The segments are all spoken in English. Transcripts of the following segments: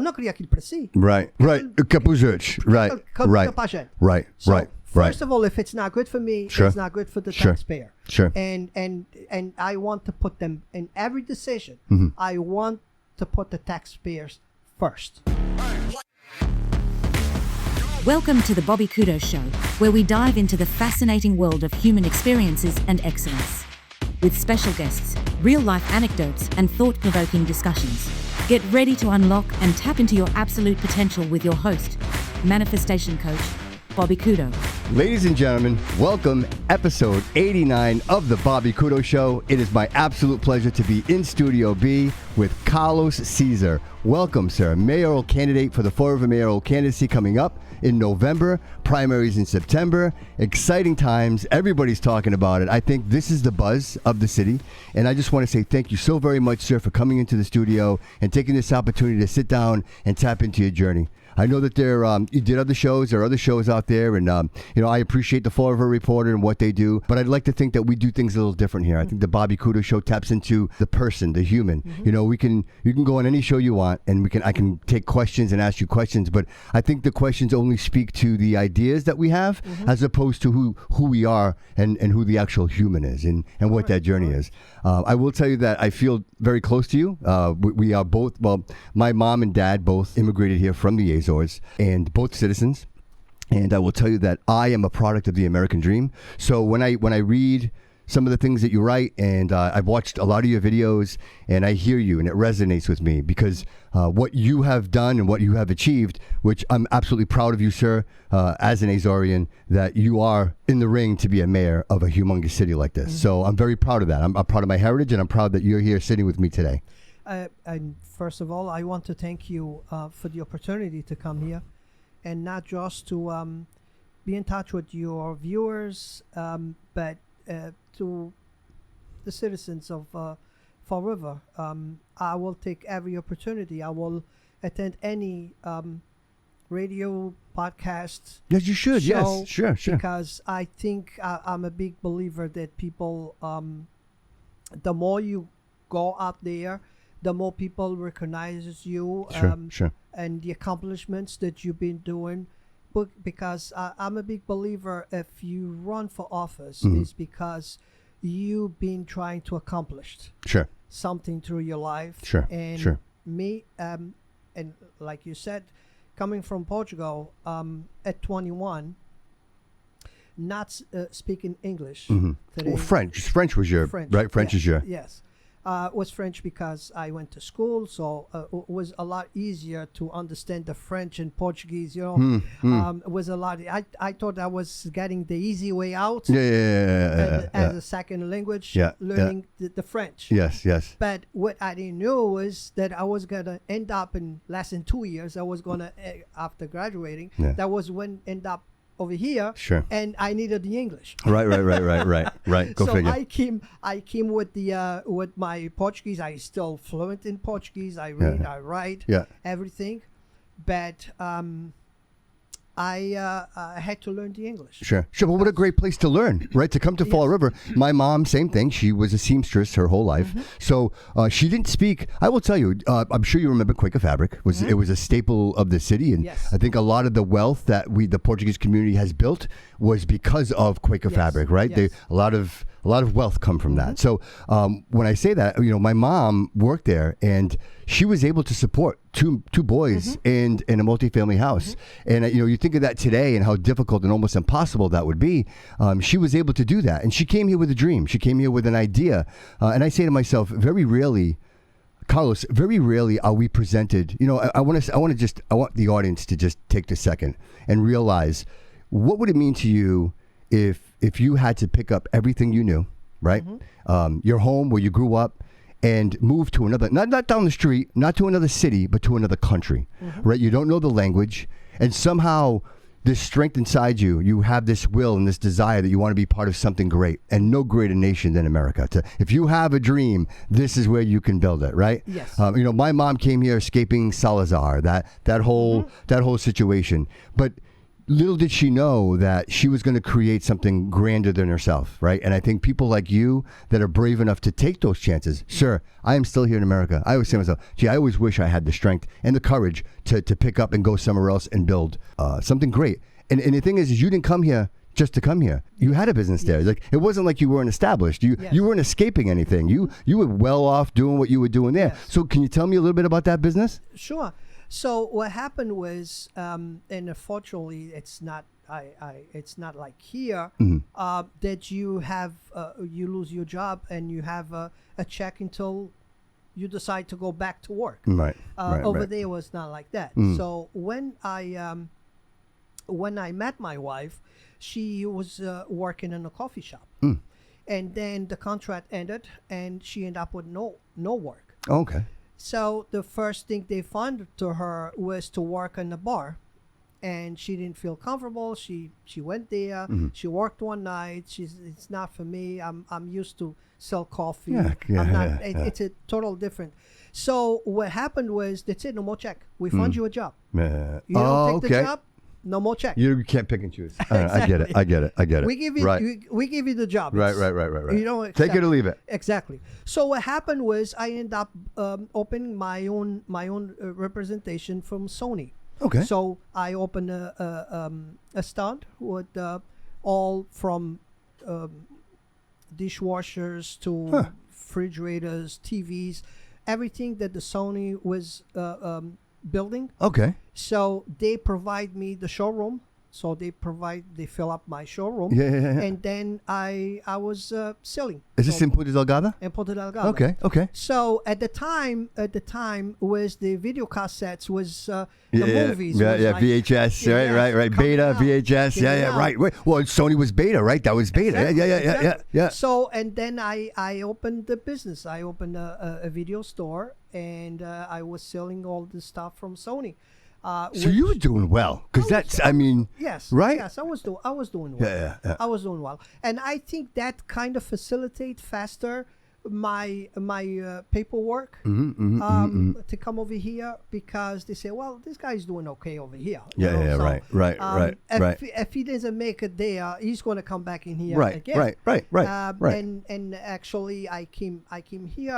non queria aquilo para si. Right. Capuzich. Right. Right. So, first of all, if it's not good for me, Sure. it's not good for the taxpayer. Sure. And I want to put them in every decision. Mm-hmm. I want to put the taxpayers first. Welcome to the Bobby Kudo Show, where we dive into the fascinating world of human experiences and excellence. With special guests, real-life anecdotes, and thought-provoking discussions. Get ready to unlock and tap into your absolute potential with your host, manifestation coach, Bobby Kudo. Ladies and gentlemen, welcome episode 89 of the Bobby Kudo Show. It is my absolute pleasure to be in Studio B with Carlos Cesar. Welcome, sir. Mayoral candidate for the Florida mayoral candidacy coming up in November, primaries in September. Exciting times. Everybody's talking about it. I think this is the buzz of the city. And I just want to say thank you so very much, sir, for coming into the studio and taking this opportunity to sit down and tap into your journey. I know that you did other shows. There are other shows out there, and I appreciate the Florida Reporter and what they do. But I'd like to think that we do things a little different here. I think the Bobby Kudo Show taps into the person, the human. Mm-hmm. You know, you can go on any show you want, and I can take questions and ask you questions. But I think the questions only speak to the ideas that we have, as opposed to who we are and who the actual human is and what that journey is. I will tell you that I feel very close to you. We are both. Well, my mom and dad both immigrated here from the Azores, and both citizens. And I will tell you that I am a product of the American dream. So when I read some of the things that you write, and I've watched a lot of your videos, and I hear you, and it resonates with me because what you have done and what you have achieved, which I'm absolutely proud of you, sir, as an Azorean, that you are in the ring to be a mayor of a humongous city like this. Mm-hmm. So I'm very proud of that. I'm proud of my heritage, and I'm proud that you're here sitting with me today. And first of all, I want to thank you for the opportunity to come here, and not just to be in touch with your viewers, but to the citizens of Fall River. I will take every opportunity. I will attend any radio podcast. Yes, you should. Yes, sure. Because I think I'm a big believer that people, the more you go out there, the more people recognize you, sure. and the accomplishments that you've been doing. But because I'm a big believer, if you run for office, it's because you've been trying to accomplish something through your life. Sure. Me, and like you said, coming from Portugal at 21, not speaking English. Today, well, French was your right. French is your yes. Was French because I went to school, so it was a lot easier to understand the French and Portuguese. It was a lot. I thought I was getting the easy way out. As a second language, learning the French. Yes. But what I didn't know was that I was gonna end up in less than 2 years. I was gonna after graduating. That was when end up over here, and I needed the English. Right. Go so figure. I came with the with my Portuguese. I still fluent in Portuguese. I read, I write, everything, but I had to learn the English. Sure. But what a great place to learn, right? To come to Fall River. My mom, same thing. She was a seamstress her whole life. So she didn't speak. I will tell you, I'm sure you remember Quaker Fabric. It was a staple of the city. And I think a lot of the wealth that the Portuguese community has built was because of Quaker Fabric, right? Yes. A lot of wealth come from that. So when I say that, my mom worked there, and she was able to support two boys in a multifamily house. And you think of that today and how difficult and almost impossible that would be. She was able to do that, and she came here with a dream. She came here with an idea. And I say to myself, very rarely, Carlos, are we presented. I want the audience to just take a second and realize, what would it mean to you if you had to pick up everything you knew, right? Your home where you grew up, and move to another, not down the street, not to another city, but to another country, right? You don't know the language, and somehow this strength inside you, you have this will and this desire that you want to be part of something great, and no greater nation than America. If you have a dream, this is where you can build it, right? Yes. My mom came here escaping Cesar, that whole situation, but little did she know that she was going to create something grander than herself, right? And I think people like you that are brave enough to take those chances. Sure, I am still here in America. I always say to myself, gee, I always wish I had the strength and the courage to pick up and go somewhere else and build something great. And the thing is you didn't come here just to come here. You had a business there. Like it wasn't like you weren't established. You weren't escaping anything. You were well off doing what you were doing there. Yes. So can you tell me a little bit about that business? Sure. So what happened was, and unfortunately, it's not like here that you have you lose your job and you have a check until you decide to go back to work. Right. Over there was not like that. So when I met my wife, she was working in a coffee shop, and then the contract ended, and she ended up with no work. Okay. So the first thing they found to her was to work in a bar, and she didn't feel comfortable. She went there. She worked one night. It's not for me. I'm used to sell coffee. It's a total different. So what happened was they said no more check. We found you a job. You don't take the job. No more check. You can't pick and choose. Exactly. I get it. We give you we give you the job. Right. You know, take it or leave it. Exactly. So what happened was I ended up opening my own representation from Sony. Okay. So I opened a stand with all from dishwashers to refrigerators, TVs, everything that the Sony was building. Okay. So they provide me the showroom. So they fill up my showroom. Yeah. And then I was selling. Is this in Punta Delgada? In Punta Delgada. Okay. So at the time was the video cassettes was the movies. Was like, VHS, right. Beta, out, VHS, right. Well, Sony was Beta, right? That was Beta. Exactly. Yeah. So and then I opened the business. I opened a video store, and I was selling all the stuff from Sony. So you were doing well, because yes, right? Yes, I was doing well. Yeah. I was doing well, and I think that kind of facilitate faster my paperwork to come over here, because they say, well, this guy's doing okay over here. Right. If he doesn't make it there, he's going to come back in here again. Right. And actually, I came here.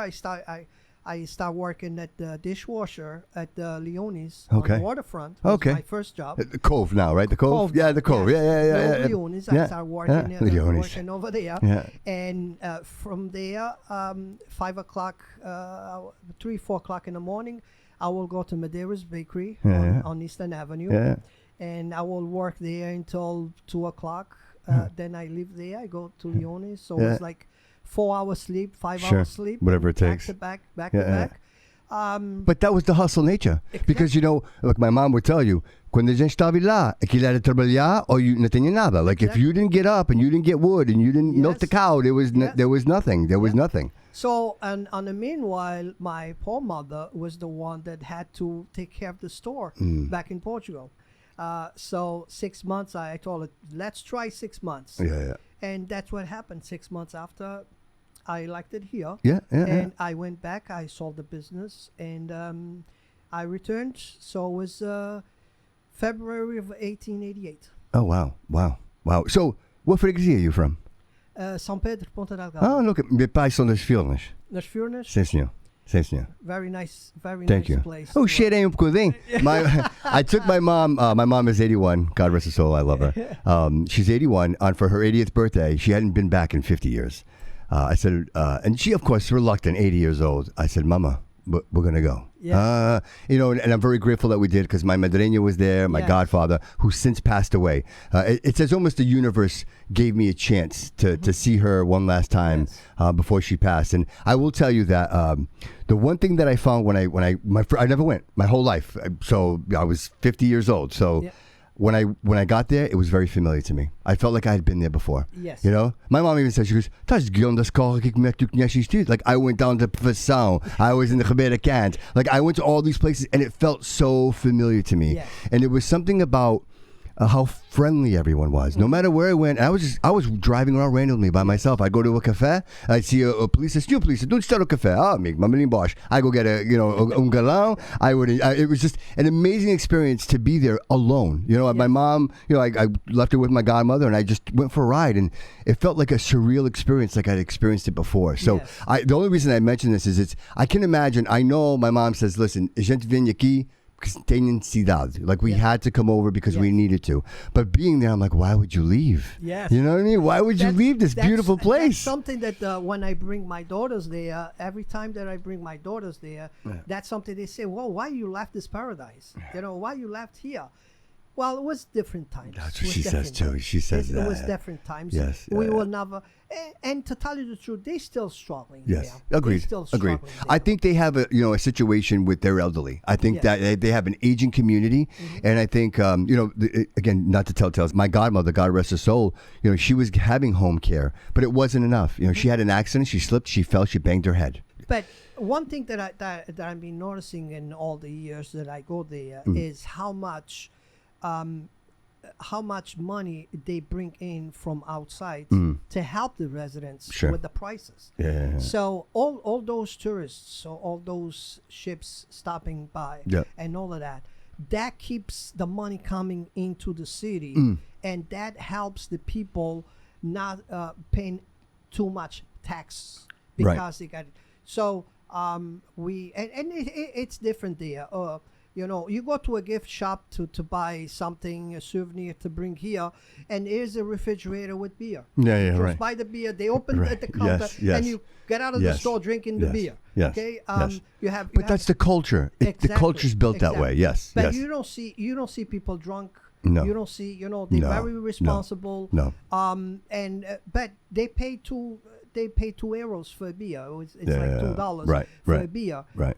I start working at the dishwasher at the Leone's on the waterfront. That was my first job. The Cove now, right? The Cove? The Cove. Yeah. Leone's. I started working over there. Yeah. And from there, 5 o'clock, 4 o'clock in the morning, I will go to Madeira's Bakery on Eastern Avenue. Yeah. And I will work there until 2 o'clock. Then I leave there. I go to Leone's. So it's like 4 hours sleep, 5 hours sleep, whatever it takes, back to back. But that was the hustle nature, because look, my mom would tell you, quando a gente estava lá, aquilo era trabalhar ou não tinha nada. Like if you didn't get up and you didn't get wood and you didn't milk the cow, there was nothing. There was nothing. So and on the meanwhile, my poor mother was the one that had to take care of the store back in Portugal. So 6 months, I told her, let's try 6 months. And that's what happened. 6 months after, I liked it here. And I went back. I sold the business, and I returned. So it was February of 1888. Oh, wow. So what freguesia are you from? São Pedro, Ponta Delgada. Oh, look, meus pais são das Furnas. Das Furnas? Sim, senhor. Very nice place. Oh, cheirei pudim. I took my mom. My mom is 81. God rest her soul. I love her. She's 81. For her 80th birthday, she hadn't been back in 50 years. I said, and she, of course, reluctant, 80 years old. I said, Mama, we're going to go. And I'm very grateful that we did, because my madrina was there, my godfather, who since passed away. It's as almost the universe gave me a chance to see her one last time before she passed. And I will tell you that the one thing that I found when I never went my whole life. So I was 50 years old. So when I got there, it was very familiar to me. I felt like I had been there before. Yes. My mom even said, she goes, "Estás guiando da escola que tu conheces tudo." Like I went down to Profissão. I was in the Ribeira Cant. Like I went to all these places, and it felt so familiar to me. Yes. And it was something about how friendly everyone was. No matter where I went, I was driving around randomly by myself. I'd go to a cafe, I'd see a police, "Senhor police, don't start a cafe." "Ah, amigo, mamalim bosh." I go get un galão. It was just an amazing experience to be there alone. My mom, I left her with my godmother, and I just went for a ride, and it felt like a surreal experience, like I'd experienced it before. So the only reason I mention this is I can imagine. I know my mom says, "Listen, a gente vem aqui because tem necessidade." Like we had to come over because we needed to. But being there, I'm like, why would you leave? Yes. You know what I mean? Why would you leave this beautiful place? That's something that when I bring my daughters there, every time that I bring my daughters there, that's something they say, "Well, why you left this paradise? Why you left here?" Well, it was different times. That's what she says too. She says that. It was different times. Yes. We will never. And to tell you the truth, they're still struggling. Yes. There. Agreed. They're still struggling. Agreed. I think they have a situation with their elderly. I think that they have an aging community, and I think again, not to tell tales. My godmother, God rest her soul, she was having home care, but it wasn't enough. She had an accident. She slipped. She fell. She banged her head. But one thing that I've been noticing in all the years that I go there is how much money they bring in from outside to help the residents with the prices. Yeah. So all those tourists, so all those ships stopping by and all of that keeps the money coming into the city, and that helps the people not paying too much tax because they got it. So it's different there. You go to a gift shop to buy something, a souvenir to bring here, and here's a refrigerator with beer. Yeah, Just buy the beer. They open at the counter, and you get out of the store drinking the beer. Yes. Okay. But that's the culture. The culture's built that way. Yes. But you don't see people drunk. No. You don't see. They're very responsible. No. But they pay €2 for a beer. It's like $2 for a beer. Right.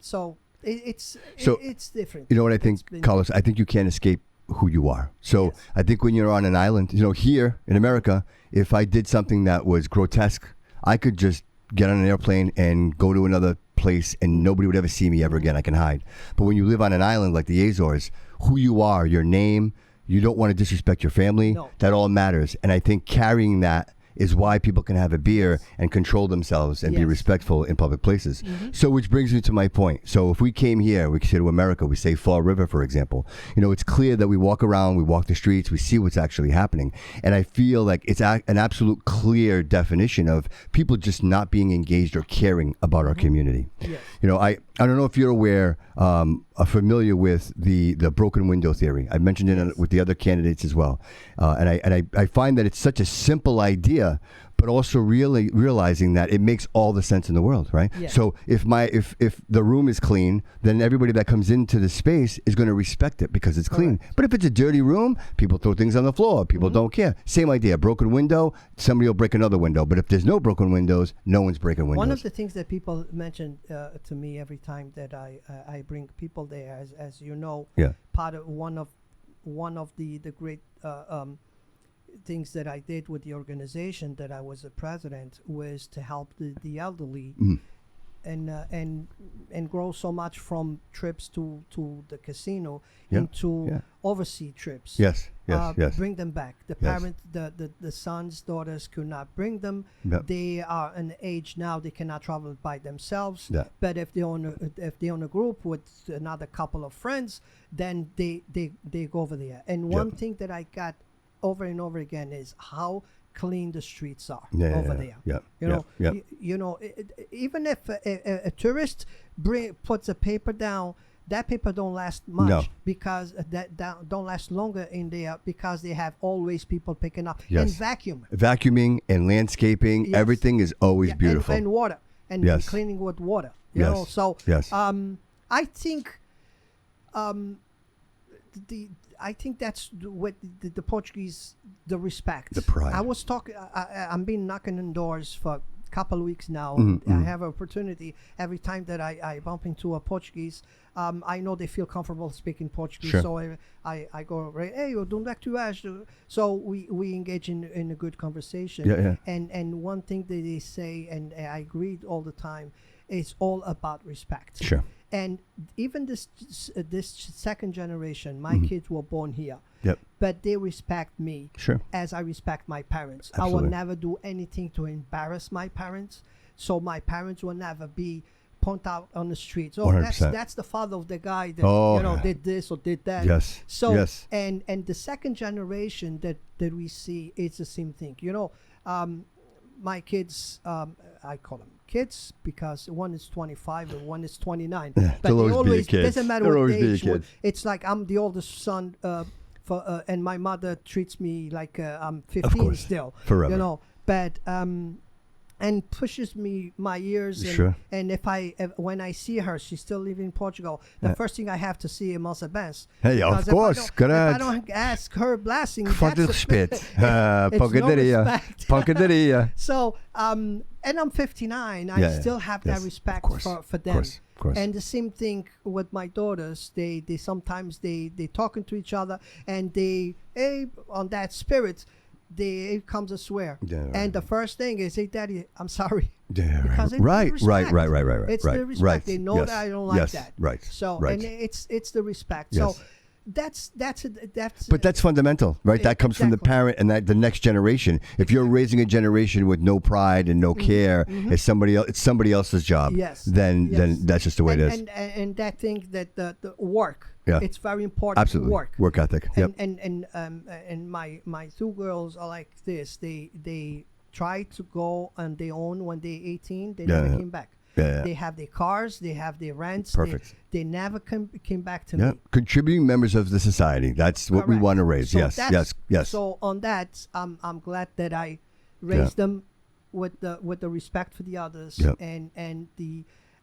So it's different. You know what I think, Carlos? I think you can't escape who you are. So I think when you're on an island, here in America, if I did something that was grotesque, I could just get on an airplane and go to another place and nobody would ever see me ever again. I can hide. But when you live on an island like the Azores, who you are, your name, you don't want to disrespect your family. No. That all matters. And I think carrying that is why people can have a beer and control themselves and be respectful in public places. So which brings me to my point. So if we came here, we say to America, we say Fall River, for example, it's clear that we walk around, we walk the streets, we see what's actually happening. And I feel like it's an absolute clear definition of people just not being engaged or caring about our community. Yes. I don't know if you're aware, familiar with the broken window theory. I mentioned it with the other candidates as well. And I find that it's such a simple idea, but also really realizing that it makes all the sense in the world, right? Yeah. So if the room is clean, then everybody that comes into the space is going to respect it because it's clean. But if it's a dirty room, people throw things on the floor. People don't care. Same idea. Broken window, somebody will break another window. But if there's no broken windows, no one's breaking windows. One of the things that people mention to me every time that I bring people there, as you know, part of one of the great things that I did with the organization that I was a president was to help the elderly and grow so much from trips to the casino into overseas trips. Yes. Bring them back. The parents, the sons, daughters could not bring them. They are an age now they cannot travel by themselves. But if they own a group with another couple of friends, then they go over there. And one thing that I got over and over again is how clean the streets are over there. Even if a tourist puts a paper down, that paper don't last much because that don't last longer in there because they have always people picking up and vacuuming and landscaping. Everything is always beautiful and water and cleaning with water. You know, so I think I think that's what the Portuguese, the respect, the pride. I was talking. I've been knocking on doors for a couple of weeks now. I have an opportunity every time that I bump into a Portuguese. I know they feel comfortable speaking Portuguese, so I go right. Hey, eu dou tu és. So we engage in a good conversation. And one thing that they say, and I agree all the time, is all about respect. Sure. And even this second generation, my kids were born here. Yep. But they respect me Sure. as I respect my parents. I Absolutely. will never do anything to embarrass my parents. So my parents will never be point out on the streets. Oh, 100%. that's the father of the guy that did this or did that. Yes. So yes. and the second generation that we see, it's the same thing. My kids, I call them kids because one is 25 and one is 29. Yeah, but they'll they always be always kids. doesn't matter They'll what always be age. kids. It's like I'm the oldest son. And my mother treats me like I'm 15 course. still. Forever. But and pushes me my years. Sure. And when I see her, she's still living in Portugal. The first thing I have to see is Massa Benz. Hey, of course. If I don't ask her blessing, Spit. it's no respect. Pancadaria. So, and I'm 59. I Yeah, still have yes, that respect of course, for them. Of course. And the same thing with my daughters. They sometimes they talking to each other, and they on that spirit, it comes a swear. Yeah, right. And the first thing is, "Hey, Daddy, I'm sorry." Yeah, Because right. it's the Right. respect. It's right, the respect. Right. They know yes. that I don't like yes. that. Right. So, right. and it's the respect. Yes. So that's But that's fundamental, right? That comes from the Exactly. parent and the next generation. If you're raising a generation with no pride and no care, it's somebody else's job. Yes. Then Yes. that's just the way it is. And that thing that the work. Yeah. It's very important. Absolutely. Work ethic. Yep. And my two girls are like this. They try to go on their own when they're 18. They never came back. Yeah. They have their cars. They have their rents. Perfect. They never came back to Yeah. me. Contributing members of the society. That's what we Correct. want to raise. So Yes. Yes. So on that, I'm glad that I raised them with the respect for the others, Yep. and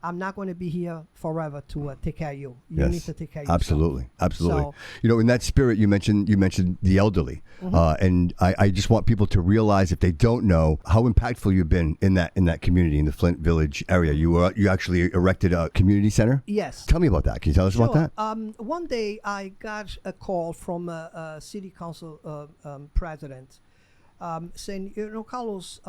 I'm not going to be here forever to take care of you. You Yes. need to take care of yourself. Absolutely. So, In that spirit, you mentioned the elderly, and I just want people to realize, if they don't know, how impactful you've been in that community, in the Flint Village area. You actually erected a community center. yes. Tell me about that. Can you tell us about that? One day I got a call from a city council president saying, Carlos,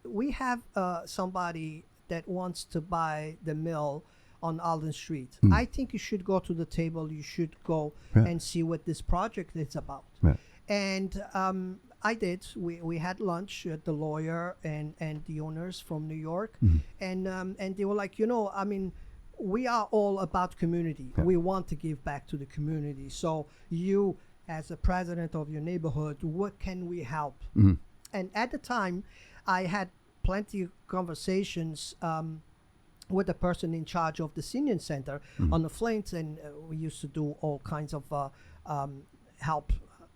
we have somebody that wants to buy the mill on Alden Street. I think you should go to the table. You should go and see what this project is about. Yeah. And I did. We had lunch at the lawyer and the owners from New York, and they were like, we are all about community. We want to give back to the community. So you, as the president of your neighborhood, what can we help? And at the time, I had plenty of conversations with the person in charge of the senior center on the Flint, and we used to do all kinds of help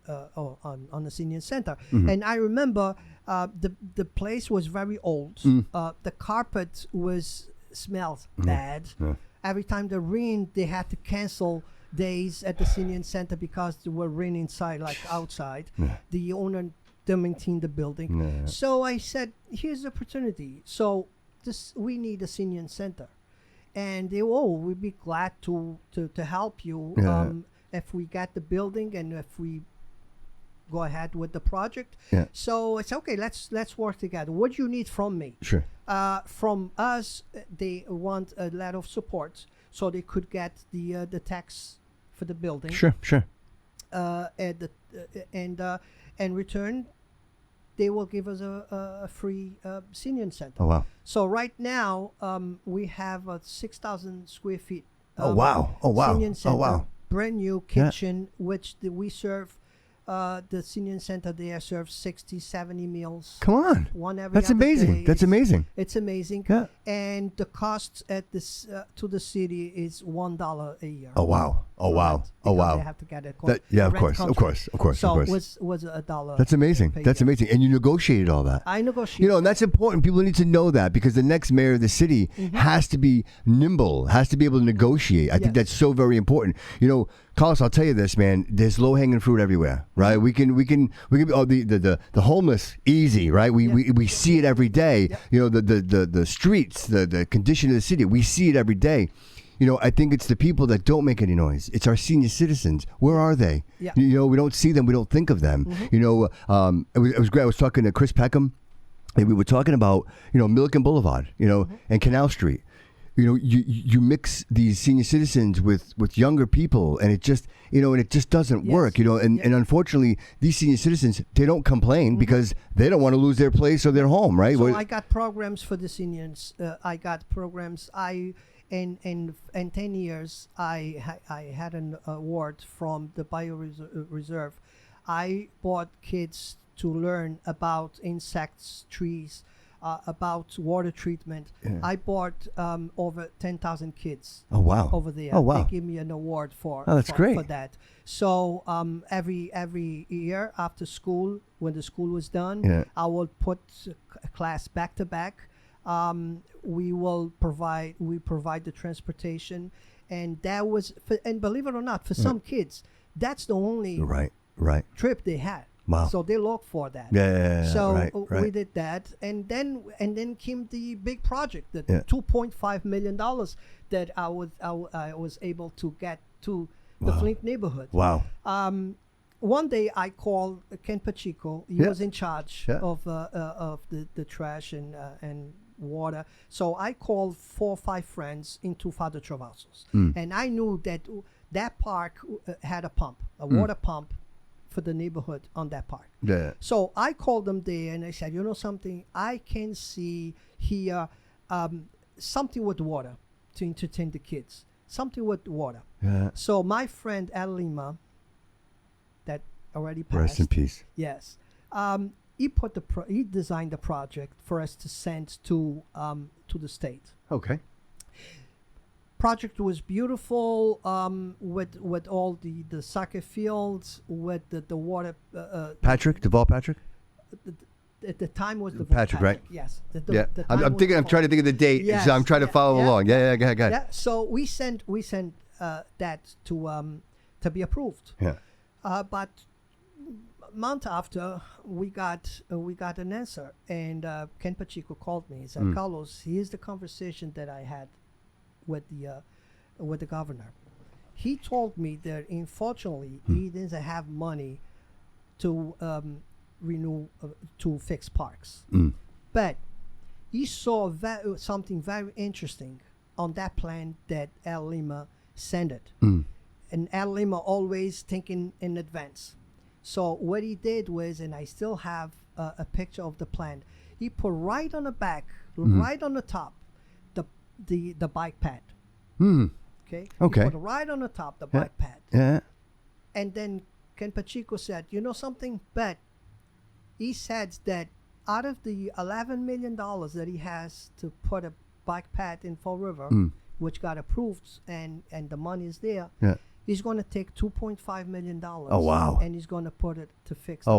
on the senior center. And I remember the place was very old. The carpet smelled bad. Every time the rain, they had to cancel days at the senior center because there were rain inside, like outside. The owner didn't maintain the building. So I said, here's the opportunity. So we need a senior center. And they, we'd be glad to help you if we get the building and if we go ahead with the project. So it's okay, let's work together. What do you need from me? Sure. From us, they want a lot of support so they could get the tax for the building. Sure. And return, they will give us a free senior center. Oh wow. So right now we have a 6,000 square feet. Oh wow. Senior center, Oh wow. brand new kitchen, which we serve. The senior center there serves 60, 70 meals. Come on. One every That's other amazing. day. That's amazing. It's amazing. Yeah. And the cost at this to the city is $1 a year. Oh wow. Oh For wow. rent, Oh because wow. They have to get it. Of course. So So of course. was $1. That's amazing. per That's year. amazing. And you negotiated all that. I negotiated. And that's important. People need to know that, because the next mayor of the city has to be nimble, has to be able to negotiate. I think that's so very important. Carlos, I'll tell you this, man. There's low hanging fruit everywhere, right? We can the homeless, easy, right? We see it every day. The streets, the condition of the city, we see it every day. I think it's the people that don't make any noise. It's our senior citizens. Where are they? Yeah. We don't see them. We don't think of them. It was great. I was talking to Chris Peckham, and we were talking about, Milliken Boulevard, and Canal Street. you mix these senior citizens with younger people, and it just doesn't work. And unfortunately, these senior citizens, they don't complain because they don't want to lose their place or their home, right? So I got programs for the seniors. I got programs. In 10 years, I had an award from the Bio Reserve. I brought kids to learn about insects, trees, about water treatment. Yeah. I brought over 10,000 kids. Oh wow! Over there. Oh wow! They give me an award for. Oh, that's great. For that. So every year after school, when the school was done, I will put a class back to back. We provide the transportation, and that was and believe it or not, for some kids, that's the only trip they had. Wow. So they look for that. So we did that, and then came the big project, the $2.5 million that I was able to get to the Flint neighborhood. Wow. One day I called Ken Pacheco. He was in charge of the trash and water. So I called 4 or 5 friends into Father Travasos, and I knew that park had a water pump for the neighborhood on that park. Yeah. So I called them there and I said, you know something, I can see here something with water to entertain the kids. Something with water. Yeah. So my friend Al Lima, that already passed. Rest in peace. Yes. He designed the project for us to send to the state. Okay. Project was beautiful, with all the soccer fields, with the water. Deval Patrick. At the time was the Patrick, right? Yes. I'm trying to think of the date. Yes, so I'm trying to follow along. Yeah. Go ahead. Yeah. So we sent that to be approved. Yeah. But a month after, we got an answer, and Ken Pacheco called me. He said, Carlos, here's the conversation that I had with the governor. He told me that unfortunately he doesn't have money to renew to fix parks, but he saw something very interesting on that plan that Al Lima sent it, and Al Lima always thinking in advance. So what he did was, and I still have a picture of the plan, he put right on the back, right on the top, the bike pad. Okay. He put right on the top the bike pad. Yeah. And then Ken Pacheco said, you know something? But he said that out of the $11 million that he has to put a bike pad in Fall River, which got approved, and the money is there. Yeah. He's going to take $2.5 million. Oh, wow. And he's going to put it to fix the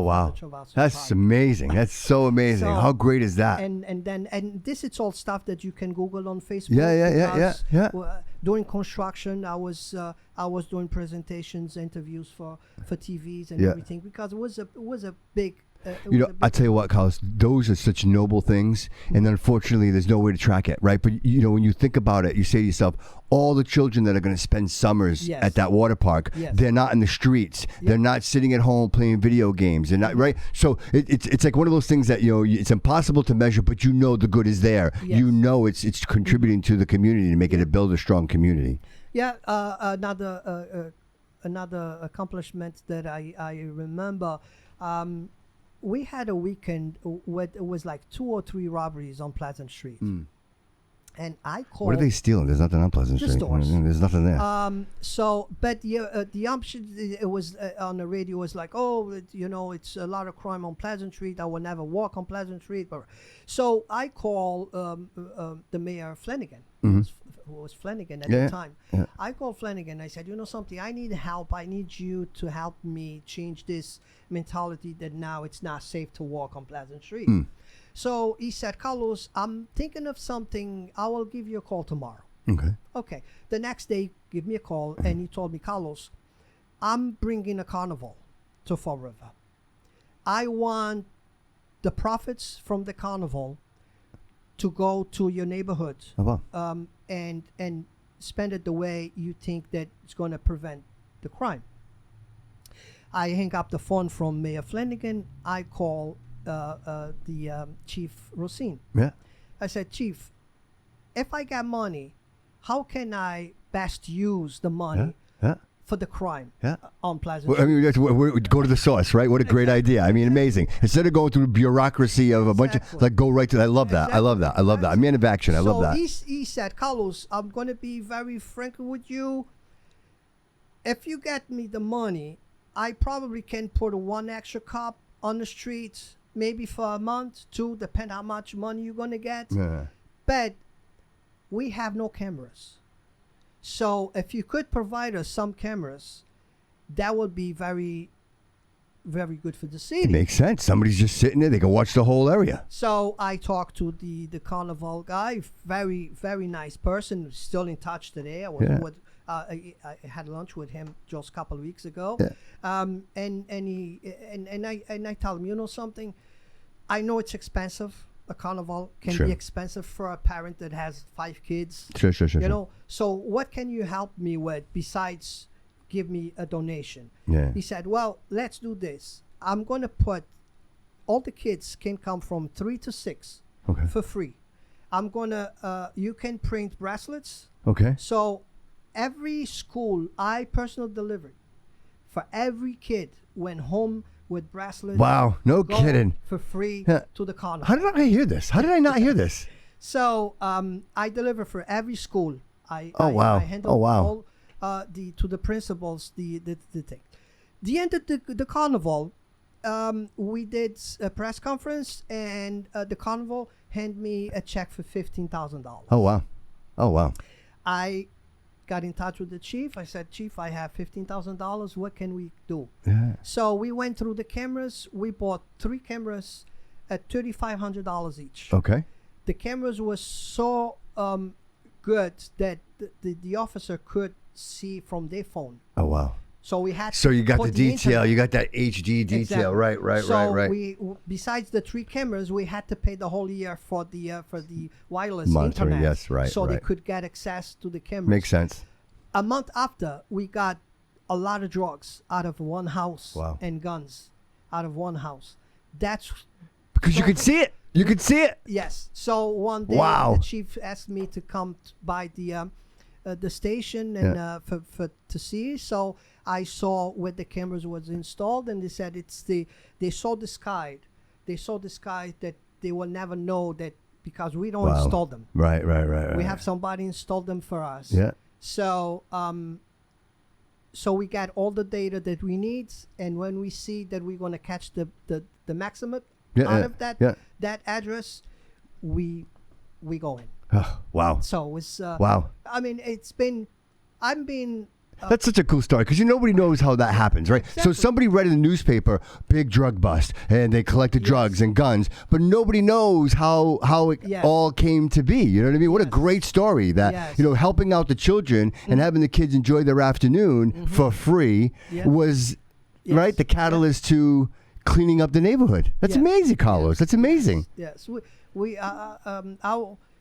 That's project. Amazing. That's so amazing. So, how great is that? And this is all stuff that you can Google on Facebook. Yeah. During construction, I was doing presentations, interviews for TVs and everything, because it was a big. I tell you what, Carlos, those are such noble things, and unfortunately, there's no way to track it, right? But when you think about it, you say to yourself, all the children that are going to spend summers at that water park, they're not in the streets, they're not sitting at home playing video games, they're not right. So it's like one of those things that it's impossible to measure, but the good is there. Yes. It's contributing to the community to make it build a strong community. Yeah, another accomplishment that I remember. We had a weekend where it was like 2 or 3 robberies on Pleasant Street. And I called... What are they stealing? There's nothing on Pleasant Street. Stores. There's nothing there. But the option, it was on the radio, was like, it's a lot of crime on Pleasant Street. I will never walk on Pleasant Street. So I called the mayor, Flanagan. Who was Flanagan at the time. Yeah. I called Flanagan. I said, you know something, I need help. I need you to help me change this mentality that now it's not safe to walk on Pleasant Street. So he said, Carlos, I'm thinking of something. I will give you a call tomorrow. Okay. The next day, give me a call, and he told me, Carlos, I'm bringing a carnival to Fall River. I want the profits from the carnival to go to your neighborhood. And spend it the way you think that it's going to prevent the crime. I hang up the phone from Mayor Flanagan. I call the Chief Rosine. Yeah. I said, Chief, if I got money, how can I best use the money for the crime on Pleasant Well, I mean, go to the source, right? What a great idea. I mean, amazing. Instead of going through the bureaucracy of a bunch of, like, go right to, I love that. I love that. I love that. I'm man of action. I love that. He said, Carlos, I'm going to be very frank with you. If you get me the money, I probably can put one extra cop on the streets, maybe for a month, 2, depend how much money you're going to get. Yeah. But we have no cameras. So if you could provide us some cameras, that would be very, very good for the city. It makes sense. Somebody's just sitting there. They can watch the whole area. So I talked to the carnival guy, very, very nice person, still in touch today. I had lunch with him just a couple of weeks ago. Yeah. And I tell him, you know something? I know it's expensive. A carnival can be expensive for a parent that has 5 kids. Sure. You know, so what can you help me with besides give me a donation? Yeah. He said, well, let's do this. I'm going to put all the kids can come from 3 to 6 for free. I'm going to, you can print bracelets. Okay. So every school, I personal delivery for every kid went home with bracelets. Wow, no kidding. For free to the carnival. How did I hear this? How did I not hear this? So I deliver for every school. I handle all to the principals the thing. The end of the carnival, we did a press conference, and the carnival handed me a check for $15,000. Oh wow. I got in touch with the chief. I said, Chief, I have $15,000. What can we do? Yeah. So we went through the cameras. We bought 3 cameras at $3,500 each. Okay. The cameras were so good that the officer could see from their phone. Oh wow. So we had. So you got the detail. internet. You got that HD detail. Exactly. Right. So right. we, besides the 3 cameras, we had to pay the whole year for the wireless Monitoring, internet. yes, right, So they right. could get access to the cameras. Makes sense. A month after, we got a lot of drugs out of one house. Wow. And guns out of one house. That's because you could see it. You could see it. Yes. So one day, Wow. the chief asked me to come by the station and for to see. So I saw where the cameras was installed, and they said they saw the sky. They saw the sky that they will never know that because we don't install them. Right. We have somebody install them for us. Yeah. So so we got all the data that we need, and when we see that we're going to catch the maximum out of that address, we go in. Oh, wow. So it's Wow. I mean, I'm being. That's such a cool story because nobody knows how that happens, right? Exactly. So somebody read in the newspaper, big drug bust, and they collected drugs and guns, but nobody knows how it all came to be. You know what I mean? What a great story that, helping out the children and having the kids enjoy their afternoon for free was, right, the catalyst to cleaning up the neighborhood. That's amazing, Carlos. That's amazing. Yes. We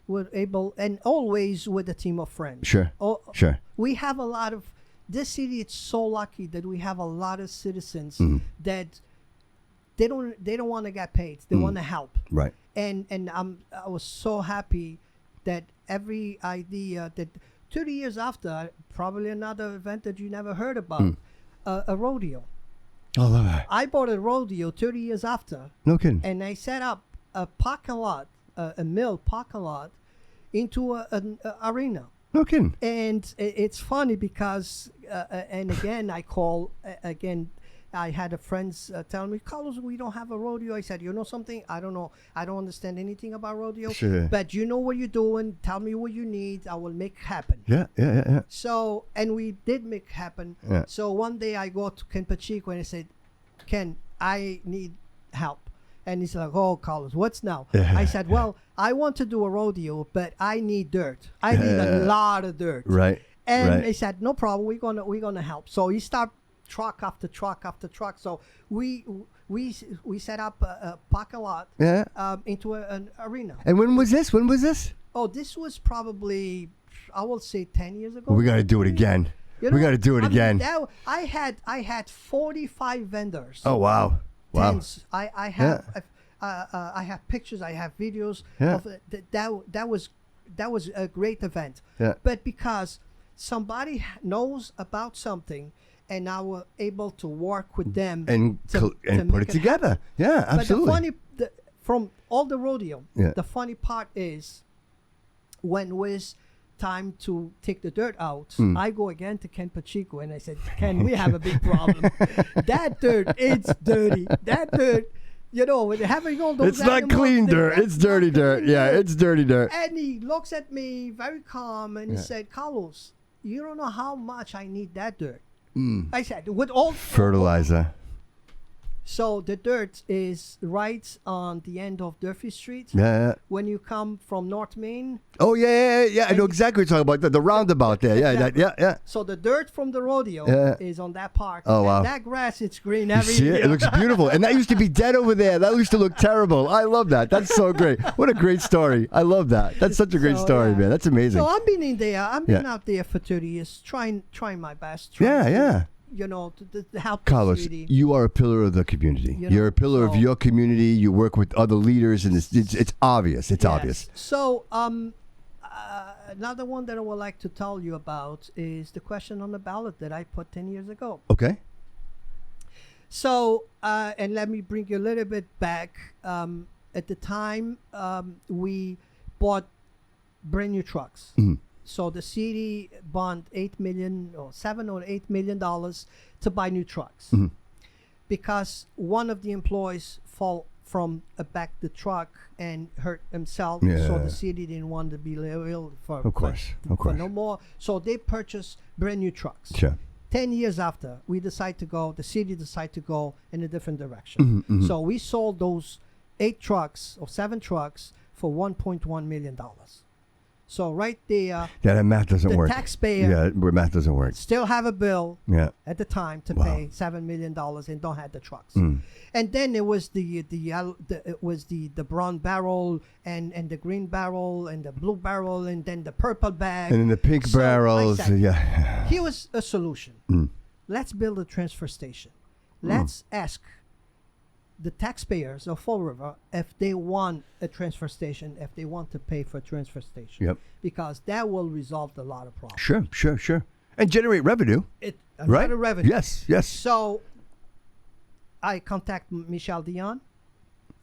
were able, and always with a team of friends. Sure. Sure. We have a lot of. This city, it's so lucky that we have a lot of citizens that they don't want to get paid. They want to help. Right. And I was so happy that every idea that 30 years after, probably another event that you never heard about, a rodeo. Oh, love that. I bought a rodeo 30 years after. No kidding. And I set up a parking lot, a mill parking lot, into an arena. No kidding. And it's funny because, and again, I call, I had a friends tell me, Carlos, we don't have a rodeo. I said, you know something? I don't know. I don't understand anything about rodeo. Sure. But you know what you're doing. Tell me what you need. I will make happen. Yeah. So, and we did make happen. Yeah. So one day I go to Ken Pacheco and I said, Ken, I need help. And he's like, oh, Carlos, what's now? I said, well, I want to do a rodeo, but I need dirt. I need a lot of dirt. Right. And he said, no problem. We're gonna help. So he started truck after truck after truck. So we set up a parking lot into an arena. And when was this? Oh, this was probably, I will say 10 years ago. Well, we got to do it again. We got to do it again. I had 45 vendors. Oh, wow. Wow. Tents. I have pictures. I have videos of that. that was a great event. Yeah. But because somebody knows about something, and I was able to work with them and to put it together. Yeah, absolutely. But from all the rodeo, Yeah. the funny part is when it was time to take the dirt out, I go again to Ken Pacheco and I said, Ken, we have a big problem. That dirt, it's dirty. That dirt, with having all those It's not animals, clean dirt. that's It's dirty not dirt. clean Yeah, dirt. it's dirty dirt. And he looks at me very calm and he said, Carlos, you don't know how much I need that dirt. I said, with all Fertilizer. So the dirt is right on the end of Durfee Street. Yeah. When you come from North Main. Oh, yeah. I know exactly what you're talking about. The roundabout there. Yeah, Exactly. yeah. So the dirt from the rodeo is on that part. Oh, and wow. that grass, it's green You every see year. it? It looks beautiful. And that used to be dead over there. That used to look terrible. I love that. That's so great. What a great story. I love that. That's such a great story, yeah. man. That's amazing. So I've been in there. I've been out there for 30 years, trying my best. Yeah. To help Carlos, the city. you are a pillar of the community. You're a pillar of so- your community. You work with other leaders, and it's obvious. It's Yes. obvious. So another one that I would like to tell you about is the question on the ballot that I put 10 years ago. Okay. So, and let me bring you a little bit back. At the time, we bought brand new trucks. Mhm. So the city bond $7 or $8 million to buy new trucks, Mhm. because one of the employees fall from back the truck and hurt himself. Yeah. So the city didn't want to be ill for no more. So they purchased brand new trucks. Sure. 10 years after, the city decided to go in a different direction. Mhm. So we sold those 8 trucks or 7 trucks for $1.1 million. So right there, Yeah, that math doesn't the work. taxpayer Yeah, math doesn't work. still have a bill Yeah. at the time to Wow. pay $7 million and don't have the trucks. Mm. And then it was the brown barrel and the green barrel and the blue barrel and then the purple bag. And then the pink So I barrels. said, Yeah. Here was a solution. Mm. Let's build a transfer station. Let's ask the taxpayers of Fall River if they want a transfer station, if they want to pay for a transfer station. Yep. Because that will resolve a lot of problems. Sure. And generate revenue. Right? Another revenue. Yes. So I contact Michel Dion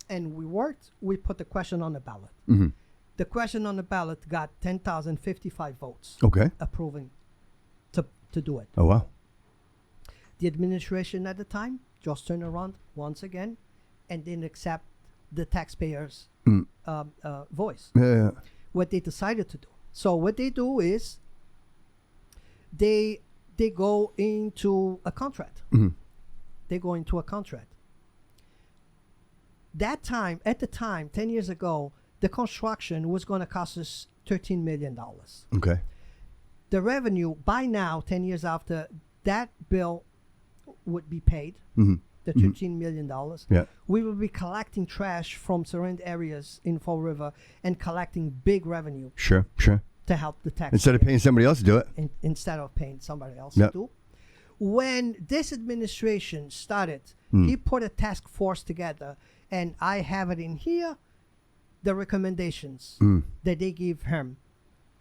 and we worked. We put the question on the ballot. Mhm. The question on the ballot got 10,055 votes Okay. approving to do it. Oh, wow. The administration at the time just turned around once again and didn't accept the taxpayers' voice. Yeah. What they decided to do. So what they do is they go into a contract. Mhm. They go into a contract. At the time, 10 years ago, the construction was going to cost us $13 million. Okay. The revenue by now, 10 years after, that bill would be paid, Mhm. the $13 million. Yeah. We will be collecting trash from surrounding areas in Fall River and collecting big revenue Sure. to help the tax. Instead of paying somebody else to do it. Instead of paying somebody else Yep. to do. When this administration started, Hmm. he put a task force together, and I have it in here, the recommendations Mm. that they give him.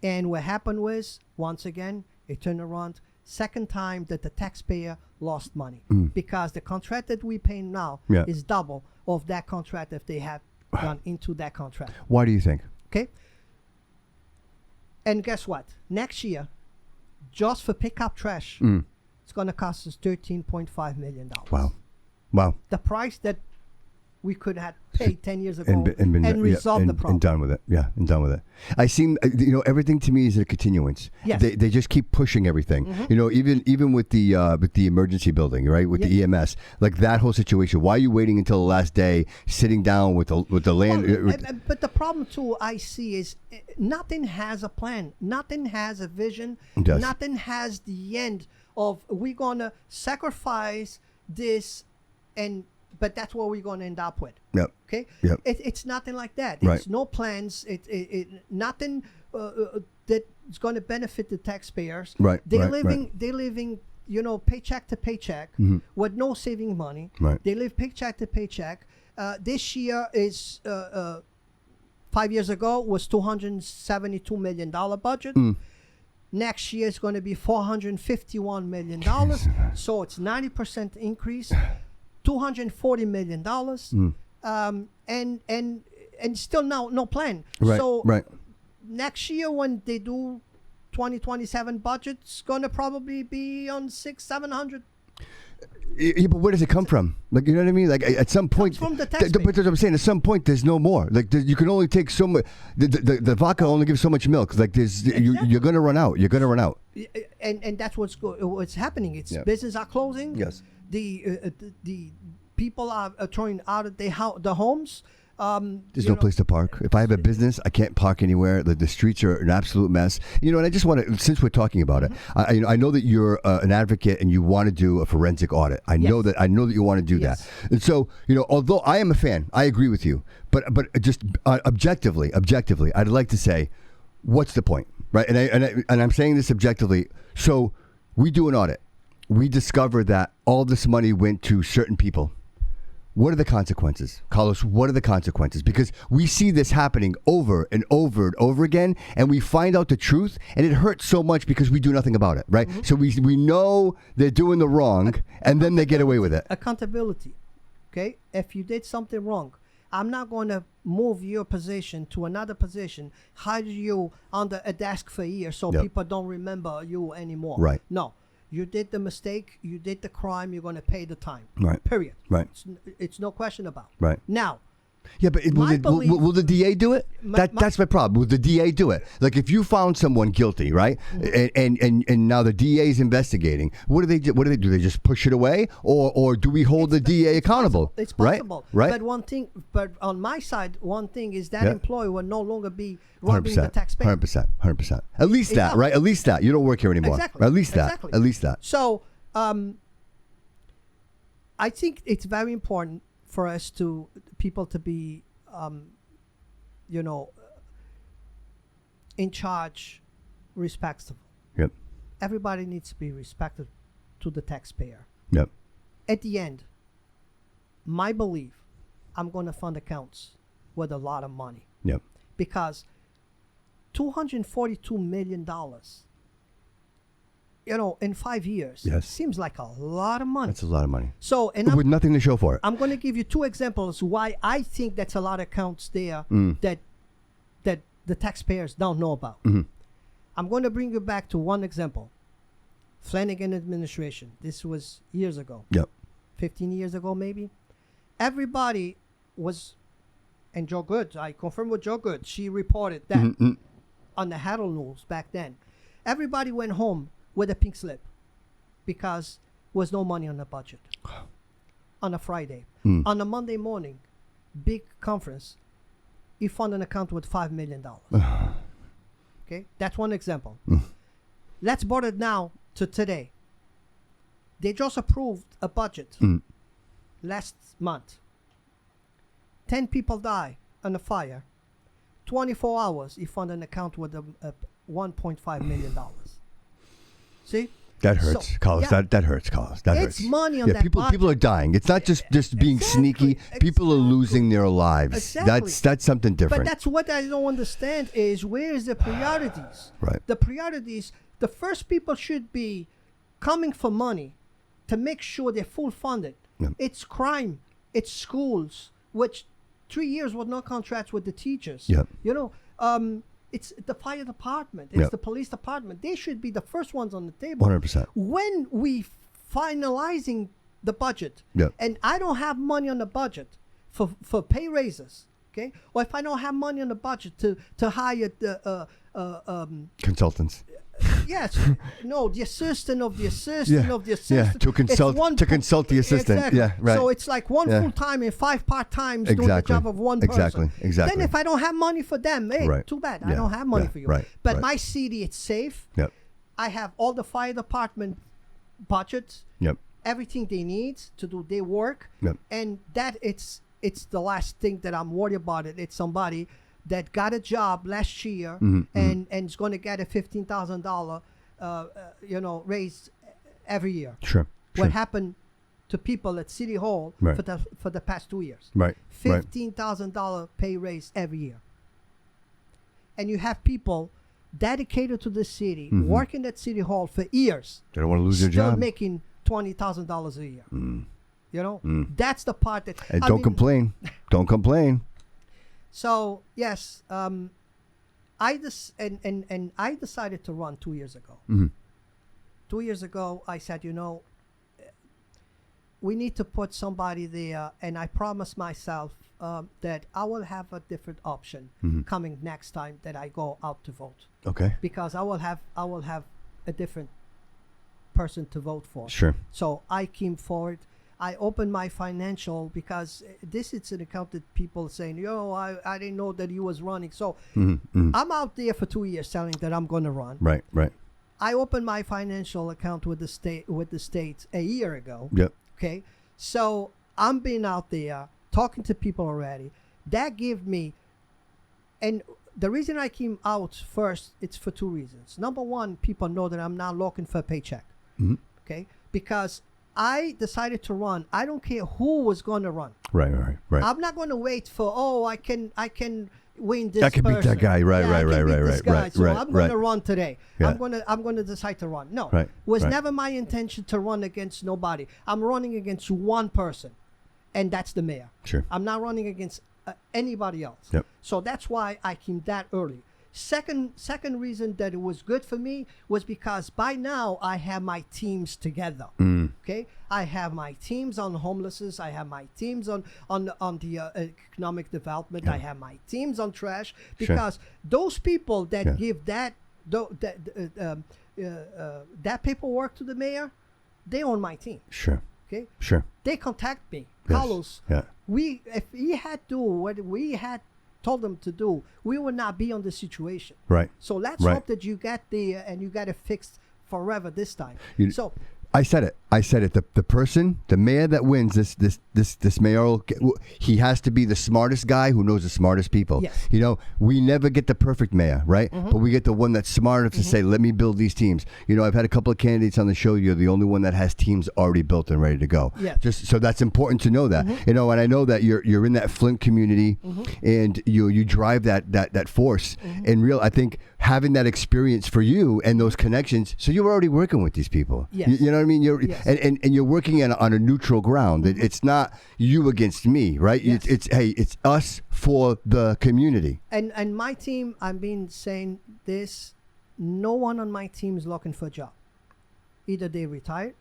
And what happened was, once again, it turned around. Second time that the taxpayer lost money because the contract that we pay now Yeah. is double of that contract if they had gone into that contract. Why do you think? Okay. And guess what? Next year, just for pickup trash, it's going to cost us $13.5 million. Wow. The price that we could have paid 10 years ago And resolved the problem. And done with it. Yeah, and done with it. I seem, everything to me is a continuance. Yes. They just keep pushing everything. Even with the emergency building, right? With the EMS, like that whole situation. Why are you waiting until the last day, sitting down with the land? But the problem too I see is nothing has a plan. Nothing has a vision. It does. Nothing has the end of we're gonna sacrifice this, but that's what we're gonna end up with. Yep. Okay. Yep. It's nothing like that. Right. It's no plans. Nothing that's going to benefit the taxpayers. Right, They're right, living, paycheck to paycheck with no saving money. Right. They live paycheck to paycheck. This year is 5 years ago was $272 million budget. Next year is going to be $451 million. So it's 90% increase, $240 million. And still no plan. So next year when they do 2027 budget, it's going to probably be on 600-700. Yeah, but where does it come from? Like, you know what I mean? Like, at some point, from the taxpayer. But that's what I'm saying. At some point, there's no more. Like, you can only take so much. The vodka only gives so much milk. Like, you're going to run out. You're going to run out. And that's what's happening. It's business are closing. Yes. The people are throwing out of the homes. There's no place to park. If I have a business, I can't park anywhere. The streets are an absolute mess. You know, and I just want to, since we're talking about it, I know that you're an advocate and you want to do a forensic audit. I know that you want to do that. And so, you know, although I am a fan, I agree with you. But just objectively, I'd like to say, what's the point, right? And I'm saying this objectively. So we do an audit. We discover that all this money went to certain people. What are the consequences? Carlos, what are the consequences? Because we see this happening over and over and over again, and we find out the truth, and it hurts so much because we do nothing about it, right? So we know they're doing the wrong, and then they get away with it. Accountability, okay? If you did something wrong, I'm not going to move your position to another position, hide you under a desk for a year so people don't remember you anymore. Right. No. You did the mistake, you did the crime, you're going to pay the time. Right. Period. Right. It's no question about. Right. Now. Yeah, but will the DA do it? That's my problem. Will the DA do it? Like, if you found someone guilty, right, and now the DA is investigating, what do they do? Do they just push it away, or do we hold the DA accountable? It's possible. Right. But on my side, one thing is that employee will no longer be robbing the taxpayer. 100%. At least that, right? At least that. You don't work here anymore. Exactly. At least that. Exactly. At least that. So, I think it's very important for us people to be, in charge, respectful. Yep. Everybody needs to be respected to the taxpayer. Yep. At the end, my belief, I'm going to fund accounts with a lot of money. Yep. Because $242 million, in 5 years, seems like a lot of money. That's a lot of money. So, with nothing to show for it. I'm going to give you two examples why I think that's a lot of accounts there that the taxpayers don't know about. I'm going to bring you back to one example. Flanagan administration. This was years ago. Yep. 15 years ago, maybe. Everybody was, and Joe Good, I confirmed with Joe Good, she reported that on the Haddle News back then. Everybody went home with a pink slip because was no money on the budget on a Friday. On a Monday morning, big conference, he found an account with $5 million. Okay, that's one example. Let's board it now to today. They just approved a budget last month. 10 people die on a fire. 24 hours, he found an account with a $1.5 million. See? That hurts, Carlos. That hurts, Carlos. That hurts. It's money on that budget. People are dying. It's not just being sneaky. People are losing their lives. Exactly. That's something different. But that's what I don't understand is where is the priorities? Right. The priorities, the first people should be coming for money to make sure they're full funded. Yep. It's crime. It's schools, which 3 years with no contracts with the teachers. Yep. It's the fire department. It's the police department. They should be the first ones on the table. 100%. When we finalizing the budget, and I don't have money on the budget for pay raises, okay? Or if I don't have money on the budget to hire the consultants. Yes. No, the assistant of the assistant of the assistant. Yeah, to consult the assistant. Exactly. Yeah, right. So it's like one full-time and 5 part-times doing the job of one person. Exactly. Then if I don't have money for them, hey, too bad. I don't have money for you. Right. But my city, it's safe. Yep. I have all the fire department budgets. Yep. Everything they need to do their work. Yep. And that it's the last thing that I'm worried about. It's somebody that got a job last year and is going to get a $15,000 raise every year. Sure. What happened to people at City Hall for the past 2 years? Right. $15,000 pay raise every year. and you have people dedicated to the city, working at City Hall for years. They don't want to lose their still job. making $20,000 a year. You know, that's the part that. And don't complain. Don't complain. So yes, I decided to run 2 years ago. 2 years ago, I said, we need to put somebody there, and I promised myself that I will have a different option coming next time that I go out to vote. Okay. Because I will have a different person to vote for. Sure. So I came forward. I opened my financial, because this is an account that people saying, I didn't know that you was running. So I'm out there for 2 years telling that I'm going to run. Right. I opened my financial account with the state a year ago. Yep. Okay. So I'm being out there talking to people already. That gave me, and the reason I came out first, it's for two reasons. Number one, people know that I'm not looking for a paycheck. Okay. Because I decided to run. I don't care who was going to run. Right. I'm not going to wait for, I can win this I can beat that guy. Right. So I'm going to run today. Yeah. I'm going to decide to run. No. Right. Was never my intention to run against nobody. I'm running against one person, and that's the mayor. Sure. I'm not running against anybody else. Yep. So that's why I came that early. Second reason that it was good for me was because by now I have my teams together. Okay, I have my teams on homelessness. I have my teams on the economic development. I have my teams on trash, because those people that give that paperwork to the mayor, they own my team. Sure. Okay. Sure. They contact me, Yes. Carlos. Yeah. If he had to what we had told them to do, we would not be on this situation. Right. So let's hope that you get there and you get it fixed forever this time. I said it. The person, the mayor that wins this mayoral, he has to be the smartest guy who knows the smartest people. Yes. We never get the perfect mayor, right? But we get the one that's smart enough to say, let me build these teams. I've had a couple of candidates on the show. You're the only one that has teams already built and ready to go. Yeah. Just so that's important to know that. And I know that you're in that Flint community, and you drive that force. And I think having that experience for you and those connections, so you're already working with these people. Yes. You know what I mean? And you're working on a neutral ground. It's not you against me, right? Yes. It's us for the community. And my team, I've been saying this, no one on my team is looking for a job. Either they retired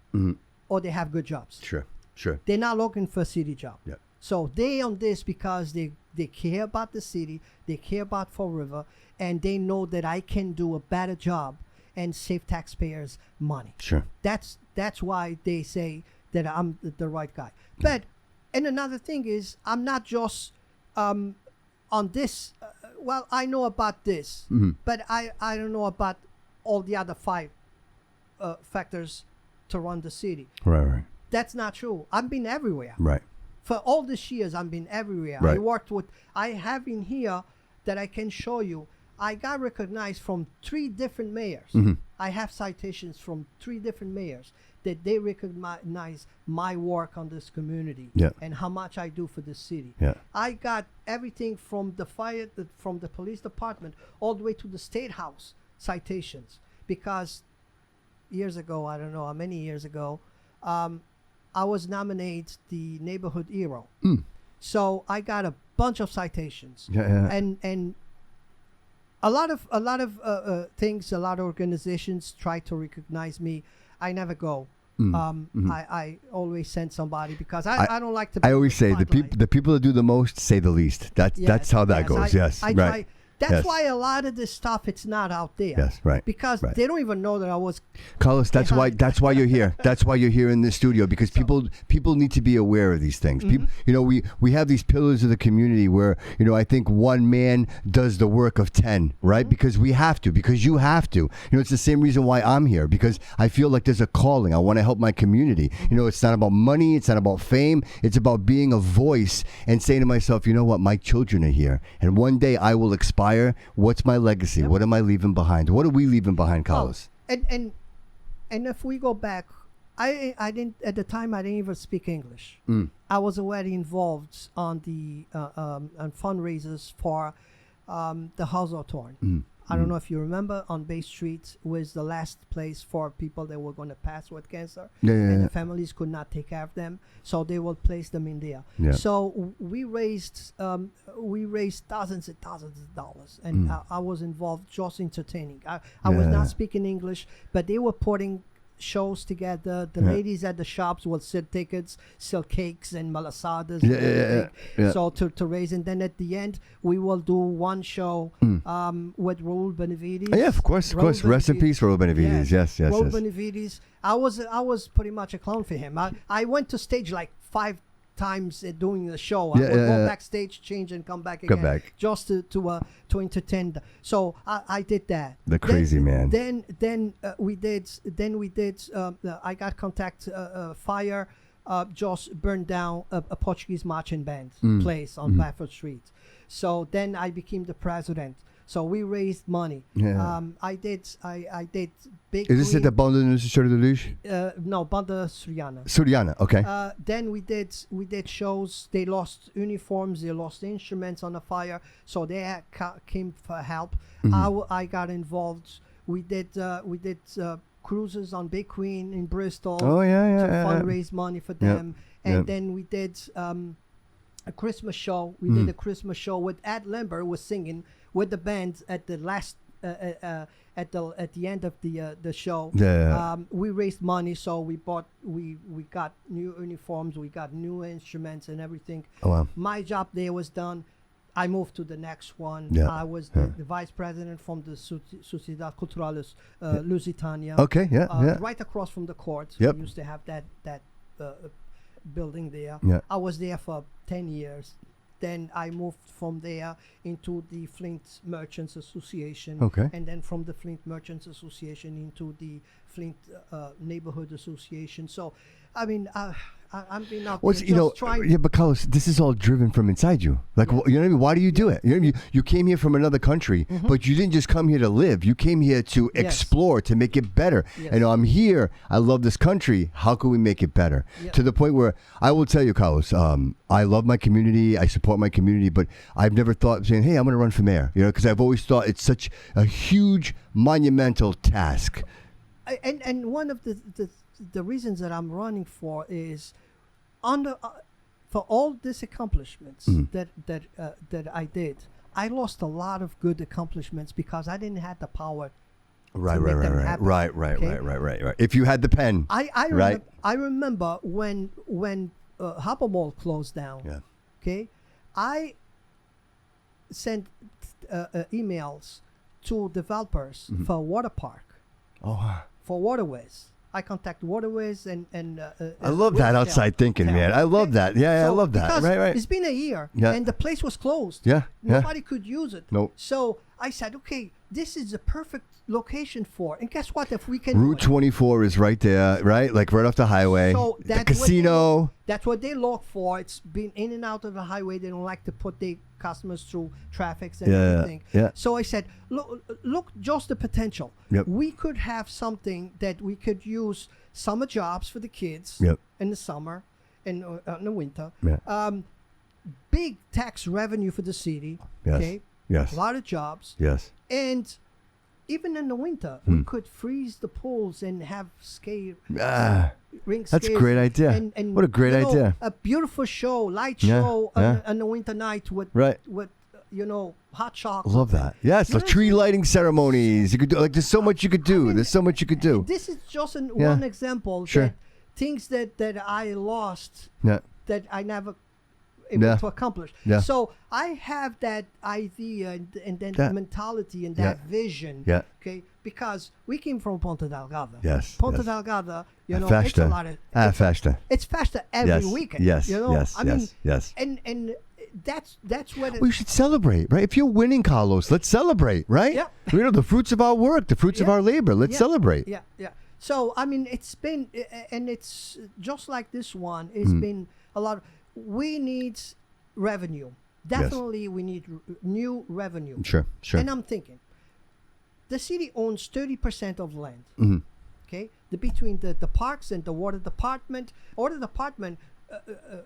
or they have good jobs. Sure. They're not looking for a city job. Yeah. So they on this because they care about the city, they care about Fall River, and they know that I can do a better job and save taxpayers money. Sure. That's why they say that I'm the right guy. But, and another thing is, I'm not just on this. I know about this, but I don't know about all the other 5 factors to run the city. Right. That's not true. I've been everywhere. Right. For all these years, I've been everywhere. Right. I have in here that I can show you. I got recognized from 3 different mayors. I have citations from 3 different mayors that they recognize my work on this community and how much I do for the city. Yeah. I got everything from the from the police department all the way to the state house citations, because years ago, I don't know how many years ago, I was nominated the neighborhood hero. So I got a bunch of citations. And a lot of things, a lot of organizations try to recognize me. I never go. I always send somebody, because I don't like to. I always say the people that do the most say the least. That's how that goes. I try. That's why a lot of this stuff, it's not out there. Yes, right. Because they don't even know that I was. Carlos, that's why you're here. That's why you're here in this studio, because people need to be aware of these things. People, we have these pillars of the community where, I think one man does the work of 10, right? Because we have to, because you have to. It's the same reason why I'm here, because I feel like there's a calling. I want to help my community. It's not about money. It's not about fame. It's about being a voice and saying to myself, you know what? My children are here, and one day I will expire. What's my legacy? What am I leaving behind? What are we leaving behind, Carlos? And if we go back, I didn't at the time. I didn't even speak English. I was already involved on the on fundraisers for the House of Torn. Mm. I don't know if you remember, on Bay Street was the last place for people that were going to pass with cancer, and the families could not take care of them, so they will place them in there. Yeah. So we raised thousands and thousands of dollars, and I was involved just entertaining. I was not speaking English, but they were putting shows together. The ladies at the shops will sell tickets, sell cakes and malasadas. So to raise, and then at the end we will do one show with Raul Benavides. Yeah, of course. Rest in peace, Raul Benavides. Yes. Raul Benavides. I was pretty much a clown for him. I went to stage like 5 times doing the show. I would go backstage, change, and come back again, just to entertain. So I did that. The crazy man. Then we did. I got contact. Fire just burned down a Portuguese marching band place on Bafford Street. So then I became the president. So we raised money. I did big. Is this at the Banda Nutrition de Luge? No, Banda Suriana. Suriana, okay. Then we did shows. They lost uniforms. They lost instruments on the fire. So they came for help. I got involved. We did cruises on Big Queen in Bristol. To fundraise money for them. And then we did a Christmas show. We did a Christmas show with Ed Limber was singing with the band at the last at the end of the show. We raised money, so we got new uniforms, we got new instruments and everything. Oh, wow. My job there was done. I moved to the next one. I was the vice president from the Sociedad Cultural Lusitania. Okay, right across from the court. Yep. We used to have that building there. I was there for 10 years. Then I moved from there into the Flint Merchants Association. Okay. And then from the Flint Merchants Association into the Flint Neighborhood Association. So, I mean, I've been out there trying. Yeah, but Carlos, this is all driven from inside you. Like, you know what I mean? Why do you do it? You know what I mean? You came here from another country, but you didn't just come here to live. You came here to explore, to make it better. And I'm here. I love this country. How can we make it better? To the point where I will tell you, Carlos, I love my community. I support my community, but I've never thought saying, hey, I'm going to run for mayor, because I've always thought it's such a huge, monumental task. And one of the reasons that I'm running for is for all these accomplishments that I did. I lost a lot of good accomplishments because I didn't have the power. Right. If you had the pen, I remember when Harbor Mall closed down. Yeah. Okay, I sent emails to developers for a water park. For waterways. I contact waterways and I love that outside thinking, man. I love that. Yeah, I love that. Right. It's been a year and the place was closed. Nobody could use it. Nope. So I said, okay, this is the perfect location for it. And guess what? If we can Route 24 is right there, right? Like right off the highway. So the casino. That's what they look for. It's been in and out of the highway. They don't like to put their customers through traffic and everything. So I said, look, just the potential. We could have something that we could use summer jobs for the kids in the summer and in the winter. Big tax revenue for the city. Okay. Yes. A lot of jobs. Yes. And even in the winter, we could freeze the pools and have ring that's a great idea. And what a great idea. A beautiful show, light show on the winter night with hot chocolate. Love that. Yes, the tree lighting ceremonies. You could do there's so much you could do. There's so much you could do. This is just one example. That things that I lost that I never able to accomplish. So I have that idea and then that mentality and that vision. Okay, because we came from Ponta Delgada. Ponta Delgada, it's a lot of festa. It's festa every weekend. Yes. And that's what we should celebrate, right? If you're winning, Carlos, let's celebrate, right? The fruits of our work, the fruits of our labor. Let's celebrate. So I mean, it's been, and it's just like this one. It's been a lot. We need revenue. Definitely, we need new revenue. Sure. And I'm thinking, the city owns 30% of land. Okay, between the parks and the water department. Water department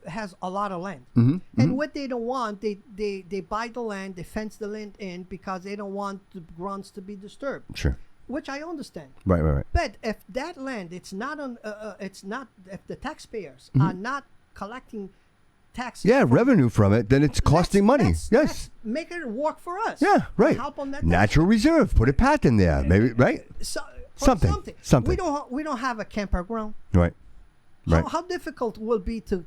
has a lot of land, and what they don't want, they buy the land, they fence the land in because they don't want the grounds to be disturbed. Sure. Which I understand. Right. But if that land, it's not on, if the taxpayers are not collecting taxes, revenue from it, then it's costing money. Let's make it work for us. Yeah, right. Help on that. Natural reserve. Put a path in there, maybe. Right. Something. We don't have a campground. Right. Right. How difficult will it be to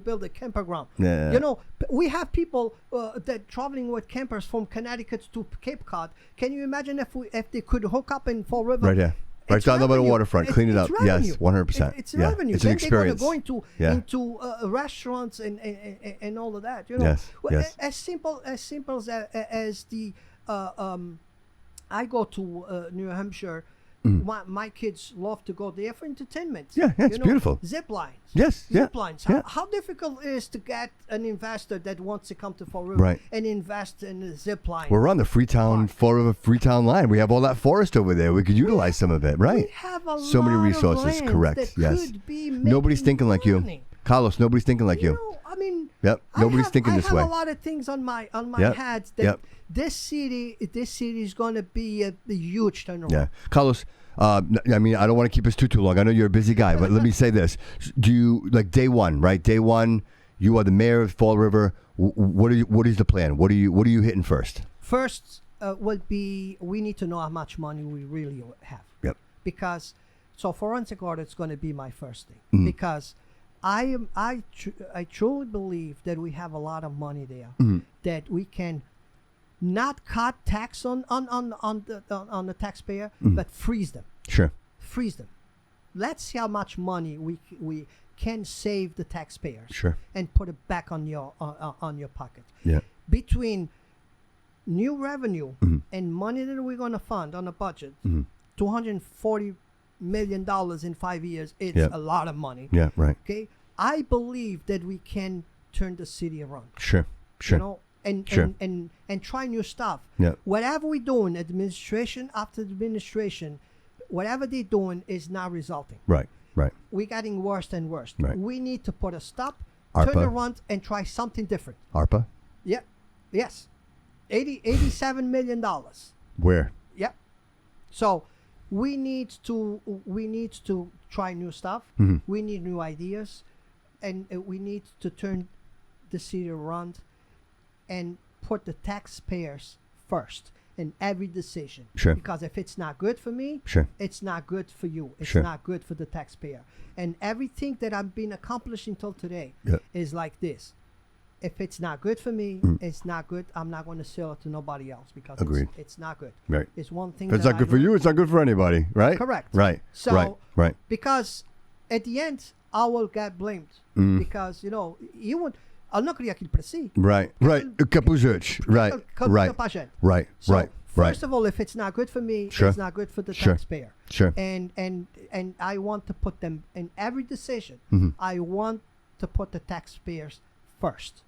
build a campground? Yeah. You know, we have people that traveling with campers from Connecticut to Cape Cod. Can you imagine if they could hook up in Fall River? Right here. Right down the waterfront. Clean it up. Revenue. Yes, 100%. It's revenue. It's then an experience. They're going to go into restaurants and all of that. You know, yes. As simple as the I go to New Hampshire. My kids love to go there for entertainment. Yeah, it's beautiful. Zip lines. Yes, zip lines. Yeah. How difficult it is to get an investor that wants to come to Fall River and invest in a zip line? We're on the Fall River Freetown line. We have all that forest over there. We could utilize some of it, right? We have a so many resources. Of land correct. That yes. Could be nobody's thinking like you, Carlos. Nobody's thinking like you. Know, I mean, Nobody's thinking this way. I have a lot of things on my head that this city is going to be a huge turnaround. Yeah, Carlos. I mean, I don't want to keep us too long. I know you're a busy guy, but let me say this: do you like day one? Right, day one. You are the mayor of Fall River. What is the plan? What are you hitting first? First would be we need to know how much money we really have. Yep. Because forensic audit is going to be my first thing because I truly believe that we have a lot of money there that we can not cut tax on the taxpayer, but freeze them. Sure. Freeze them. Let's see how much money we can save the taxpayers. Sure. And put it back on your pocket. Yeah. Between new revenue and money that we're going to fund on a budget, $240 million in 5 years. It's a lot of money. Yeah. Right. Okay. I believe that we can turn the city around. Sure. You know. And try new stuff. Yeah. Whatever we're doing, administration after administration, whatever they're doing is not resulting. Right. We're getting worse and worse. Right. We need to put a stop, ARPA. turn around, and try something different. ARPA? Yeah. Yes. $87 million. Where? Yep. So we need to try new stuff. We need new ideas, and we need to turn the city around and put the taxpayers first in every decision. Sure. Because if it's not good for me, it's not good for you. It's not good for the taxpayer. And everything that I've been accomplishing till today is like this. If it's not good for me, it's not good. I'm not going to sell it to nobody else because it's not good. Right. It's one thing. If it's not good for you, it's not good for anybody, right? Correct. Right. So, right. Because at the end, I will get blamed because, you would. Eu não queria aquilo para si. Right. Capuzich. Right. So, first of all, if it's not good for me, it's not good for the taxpayer. Sure. And I want to put them in every decision. I want to put the taxpayers first.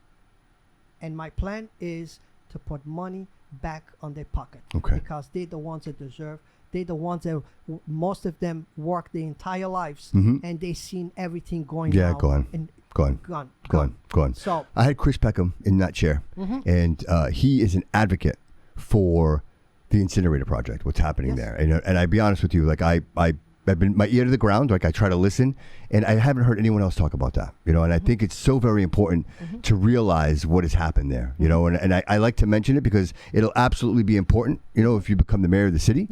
And my plan is to put money back on their pocket. Okay. Because they're the ones that deserve. They're the ones that most of them work their entire lives and they've seen everything going down. Gone. So I had Chris Peckham in that chair, and he is an advocate for the incinerator project. What's happening there? And I be honest with you, like I've been my ear to the ground. Like I try to listen, and I haven't heard anyone else talk about that. And I think it's so very important to realize what has happened there. And I like to mention it because it'll absolutely be important. If you become the mayor of the city,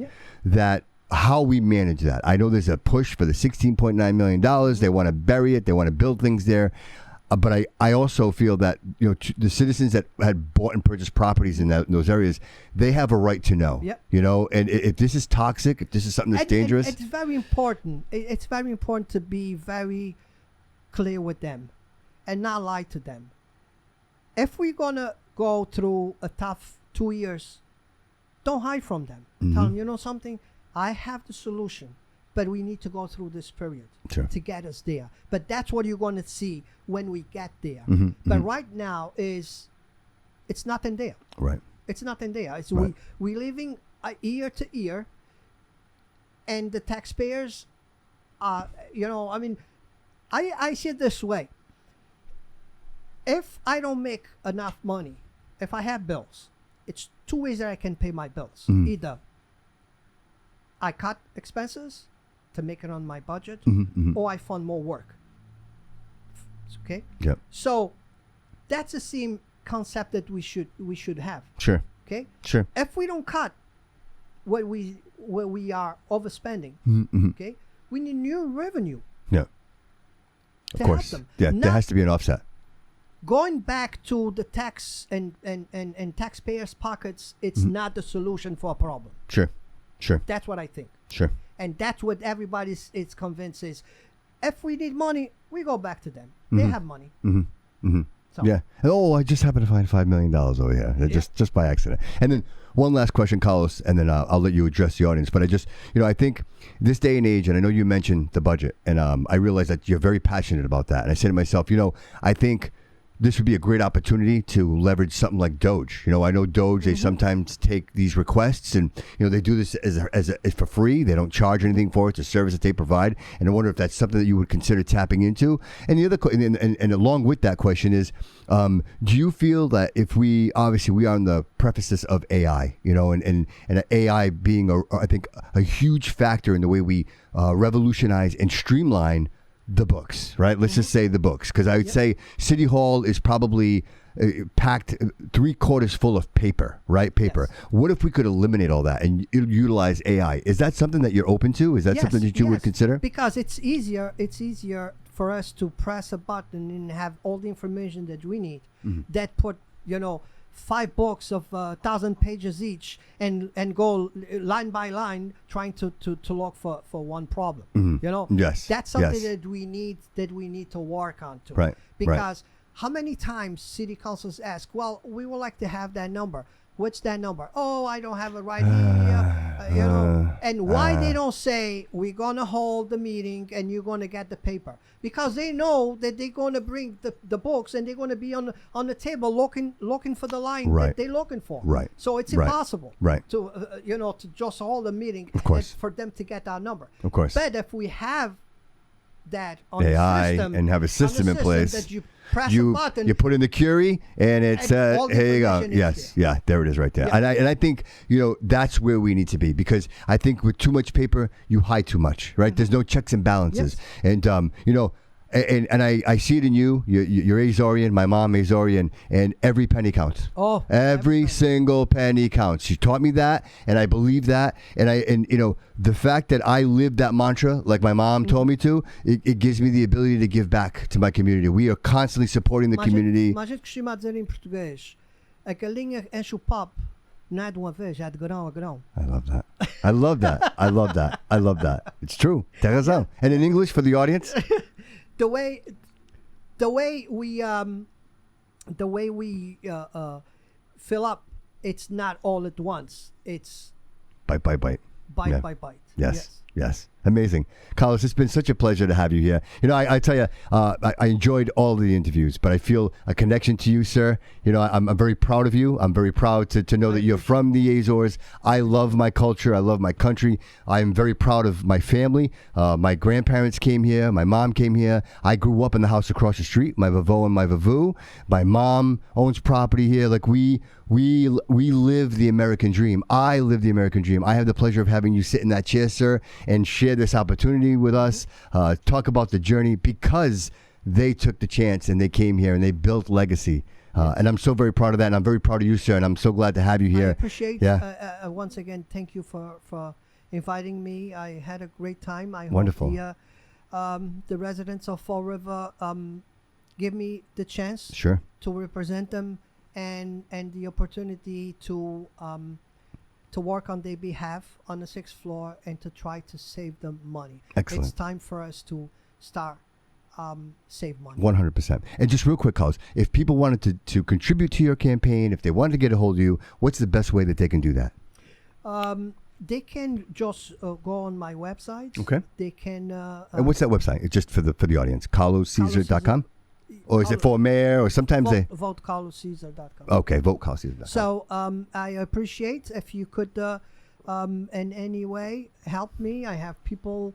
that. How we manage that. I know there's a push for the $16.9 million. They want to bury it. They want to build things there. But I also feel that the citizens that had bought and purchased properties in those areas, they have a right to know. Yep. And if this is toxic, if this is something that's dangerous. It's very important. It's very important to be very clear with them and not lie to them. If we're going to go through a tough 2 years, don't hide from them. Tell them, something? I have the solution, but we need to go through this period to get us there. But that's what you're going to see when we get there. But right now it's nothing there. Right. It's nothing there. It's right. we living year to year, and the taxpayers are, I see it this way. if I don't make enough money, if I have bills, it's two ways that I can pay my bills. Either I cut expenses to make it on my budget, or I fund more work. Okay. Yep. So that's the same concept that we should have. Sure. Okay. Sure. If we don't cut where we are overspending, okay, we need new revenue. Yeah. Of to course. help them. Yeah. Not there has to be an offset. going back to the tax and taxpayers' pockets. It's not the solution for a problem. Sure. Sure. That's what I think. Sure. And that's what everybody's convinced is. If we need money, we go back to them. They have money. So, Yeah. Oh, I just happened to find $5 million over here, just by accident. And then one last question, Carlos, and then I'll let you address the audience. But I think this day and age, and I know you mentioned the budget, and I realize that you're very passionate about that. And I say to myself, I think this would be a great opportunity to leverage something like Doge. I know Doge, they sometimes take these requests and, they do this as for free. They don't charge anything for it. It's a service that they provide. And I wonder if that's something that you would consider tapping into. And the other, and along with that question is, do you feel that if we are in the prefaces of AI, and AI being, I think, a huge factor in the way we revolutionize and streamline the books, right? Let's just say the books, because I would say City Hall is probably packed 3/4 full of paper, right? Paper. Yes. What if we could eliminate all that and utilize AI? Is that something that you're open to? Is that something that you would consider? Because it's easier for us to press a button and have all the information that we need. That put 5 books of 1,000 pages each and go line by line trying to look for one problem. Yes. That's something Yes. that we need to work on too. Right. Because how many times city councils ask, well, we would like to have that number. What's that number? Oh, I don't have it right here. And why they don't say we're gonna hold the meeting and you're gonna get the paper? Because they know that they're gonna bring the books and they're gonna be on the table looking for the line that they're looking for. Right. So it's impossible. Right. To to just hold a meeting. Of course. And for them to get our number. Of course. But if we have that on AI the system and have a system in place, that you press a button, you put in the query and it says, all the here you go. information is Yes. Yeah. There it is right there. Yeah. And I think, that's where we need to be, because I think with too much paper, you hide too much, right? There's no checks and balances. Yes. And, and I see it in you. You're Azorian, my mom Azorian, and every penny counts. Oh, every single penny counts. She taught me that, and I believe that. And the fact that I live that mantra, like my mom told me to, it gives me the ability to give back to my community. We are constantly supporting the community. Mas a gente costuma dizer em português, a galinha enche o papo, não é de uma vez, é de grão a grão. I love that. I love that. I love that. I love that. It's true. Tem razão. And in English for the audience? The way we fill up, it's not all at once. It's Bite. bite by bite. Yes. Amazing. Carlos, it's been such a pleasure to have you here. I tell you, I enjoyed all the interviews, but I feel a connection to you, sir. I'm very proud of you. I'm very proud to know that you're from the Azores. I love my culture. I love my country. I am very proud of my family. My grandparents came here. My mom came here. I grew up in the house across the street, my vavo and my vavu. My mom owns property here. Like we live the American dream. I live the American dream. I have the pleasure of having you sit in that chair, sir, and share this opportunity with us, talk about the journey, because they took the chance and they came here and they built legacy. And I'm so very proud of that, and I'm very proud of you, sir, and I'm so glad to have you here. I appreciate once again, thank you for inviting me. I had a great time. I Wonderful. hope the residents of Fall River give me the chance to represent them and the opportunity to work on their behalf on the 6th floor and to try to save them money. Excellent. It's time for us to start save money. 100%. And just real quick, Carlos, if people wanted to contribute to your campaign, if they wanted to get a hold of you, what's the best way that they can do that? They can just go on my website. Okay. They can. And what's that website? It's just for the audience. CarlosCesar.com? Or is it for mayor? Or sometimes VoteCarlosCesar.com. Okay, VoteCarlosCesar.com. So I appreciate if you could, in any way, help me. I have people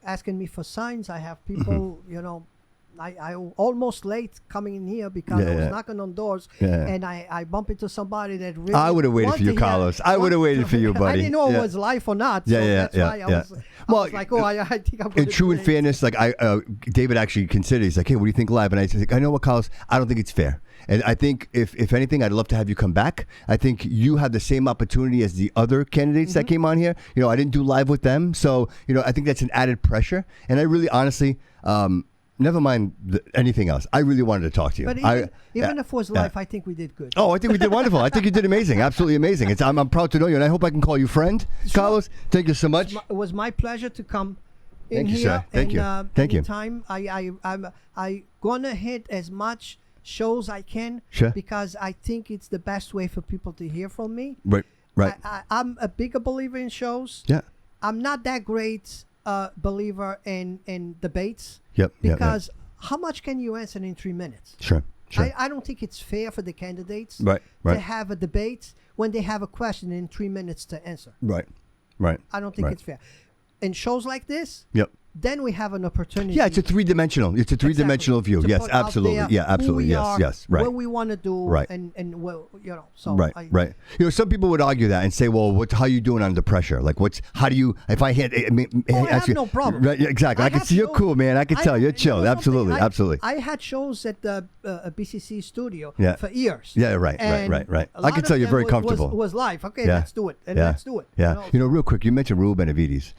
asking me for signs. I have people, I almost late coming in here because I was knocking on doors and I bump into somebody that really. I would have waited for you, Carlos. I would have waited for you, buddy. I didn't know it was live or not. So that's why I was like, I think I'm going to. In true fairness, like David actually considered, he's like, hey, what do you think live? And I said, I know what, Carlos, I don't think it's fair. And I think if anything, I'd love to have you come back. I think you have the same opportunity as the other candidates that came on here. I didn't do live with them. So, I think that's an added pressure. And I really, honestly, never mind anything else. I really wanted to talk to you. But even if it was live, I think we did good. Oh, I think we did wonderful. I think you did amazing. Absolutely amazing. I'm proud to know you, and I hope I can call you friend. Sure. Carlos, thank you so much. It was my pleasure to come in Thank you, here. sir. Thank you. Thank you. Anytime I'm gonna hit as much shows I can because I think it's the best way for people to hear from me. Right. I'm a bigger believer in shows. Yeah. I'm not that great believer in debates. Yep. Because how much can you answer in 3 minutes? Sure. I don't think it's fair for the candidates to have a debate when they have a question in 3 minutes to answer. Right. I don't think it's fair. In shows like this, then we have an opportunity. Yeah, it's a three-dimensional view. To Yes, put absolutely. out there Yeah, absolutely. who we Yes, are, yes. Right. What we want to do. Right. And well, so. Right. Some people would argue that and say, well, how are you doing under pressure? Like, how do you, if I hit, I have no problem. Right, exactly. I can see you're cool, man. I can tell you're chill. Absolutely. I had shows at the BCC studio for years. Yeah, right. I can tell you're very comfortable. Was live. Okay, let's do it. Let's do it. Yeah. Real quick, you mentioned Raul Benavides.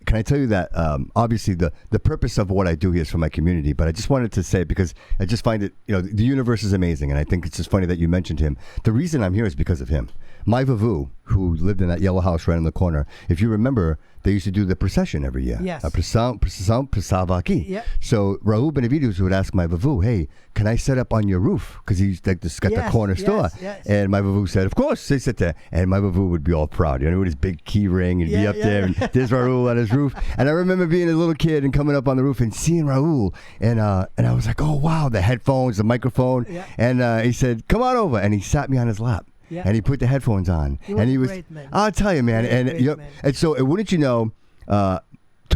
Can I tell you that obviously the purpose of what I do here is for my community, but I just wanted to say it because I just find it, the universe is amazing, and I think it's just funny that you mentioned him. The reason I'm here is because of him. My Vavu, who lived in that yellow house right in the corner, if you remember, they used to do the procession every year. Yes. Pasavaki. Yep. So Raul Benavides would ask my Vavu, hey, can I set up on your roof? Because he's like this got the corner store. Yes. And my Vavu said, of course, they sit there. And my Vavu would be all proud, with his big key ring and be up there. And there's Raul on his roof. And I remember being a little kid and coming up on the roof and seeing Raul. And I was like, oh, wow, the headphones, the microphone. Yeah. And he said, come on over. And he sat me on his lap. Yeah. And he put the headphones on. He was great, man. I'll tell you, man. And so wouldn't you know,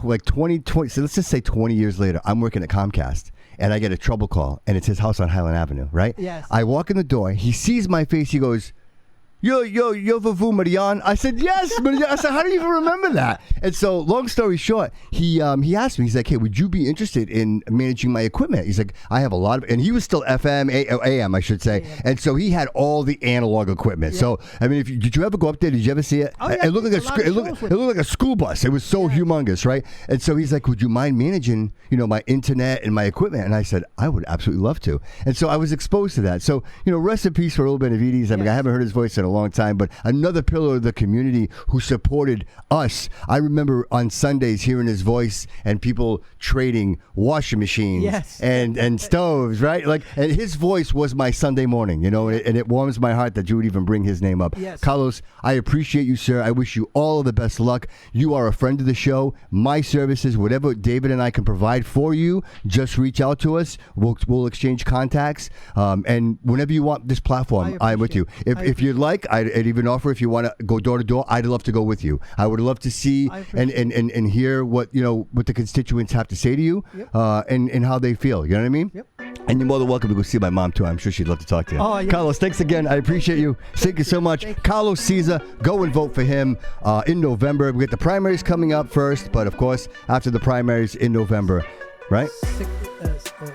like 20, so let's just say 20 years later, I'm working at Comcast. And I get a trouble call, and it's his house on Highland Avenue, right? Yes. I walk in the door. He sees my face. He goes, yo, Vavu Marian. I said, yes, Marian. I said, how do you even remember that? And so, long story short, he asked me, he's like, hey, would you be interested in managing my equipment? He's like, I have a lot of, and he was still FM, AM, I should say. Yeah. And so he had all the analog equipment. Yeah. So, I mean, did you ever go up there? Did you ever see it? Oh, yeah. It looked like a school bus. It was so humongous, right? And so he's like, would you mind managing, my internet and my equipment? And I said, I would absolutely love to. And so I was exposed to that. So, rest in peace for Raul Benavides. I mean, I haven't heard his voice in a long time, but another pillar of the community who supported us. I remember on Sundays hearing his voice and people trading washing machines and stoves, right? Like, and his voice was my Sunday morning, and it warms my heart that you would even bring his name up. Yes. Carlos, I appreciate you, sir. I wish you all of the best luck. You are a friend of the show. My services, whatever David and I can provide for you, just reach out to us. We'll exchange contacts. And whenever you want this platform, I'm with you. If you'd like, I'd even offer, if you want to go door to door, I'd love to go with you. I would love to see and hear what the constituents have to say to you, and how they feel. You know what I mean? Yep. And you're more than welcome to go see my mom too. I'm sure she'd love to talk to you. Oh, yeah. Carlos, thanks again. I appreciate you. Thank you so much. Carlos Cesar, go and vote for him in November. We get the primaries coming up first, but of course after the primaries in November, right?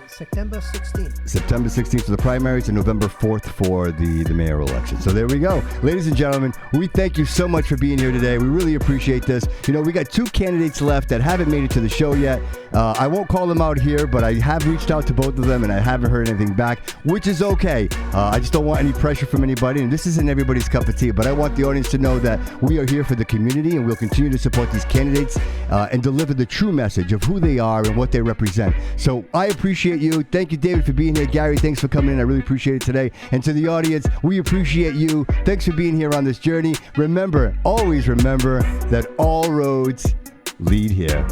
September 16th. September 16th for the primaries and November 4th for the mayoral election. So there we go. Ladies and gentlemen, we thank you so much for being here today. We really appreciate this. We got 2 candidates left that haven't made it to the show yet. I won't call them out here, but I have reached out to both of them and I haven't heard anything back, which is okay. I just don't want any pressure from anybody, and this isn't everybody's cup of tea, but I want the audience to know that we are here for the community and we'll continue to support these candidates and deliver the true message of who they are and what they represent. So I appreciate you. Thank you, David, for being here. Gary, thanks for coming in. I really appreciate it today. And to the audience, we appreciate you. Thanks for being here on this journey. Remember, always remember that all roads lead here.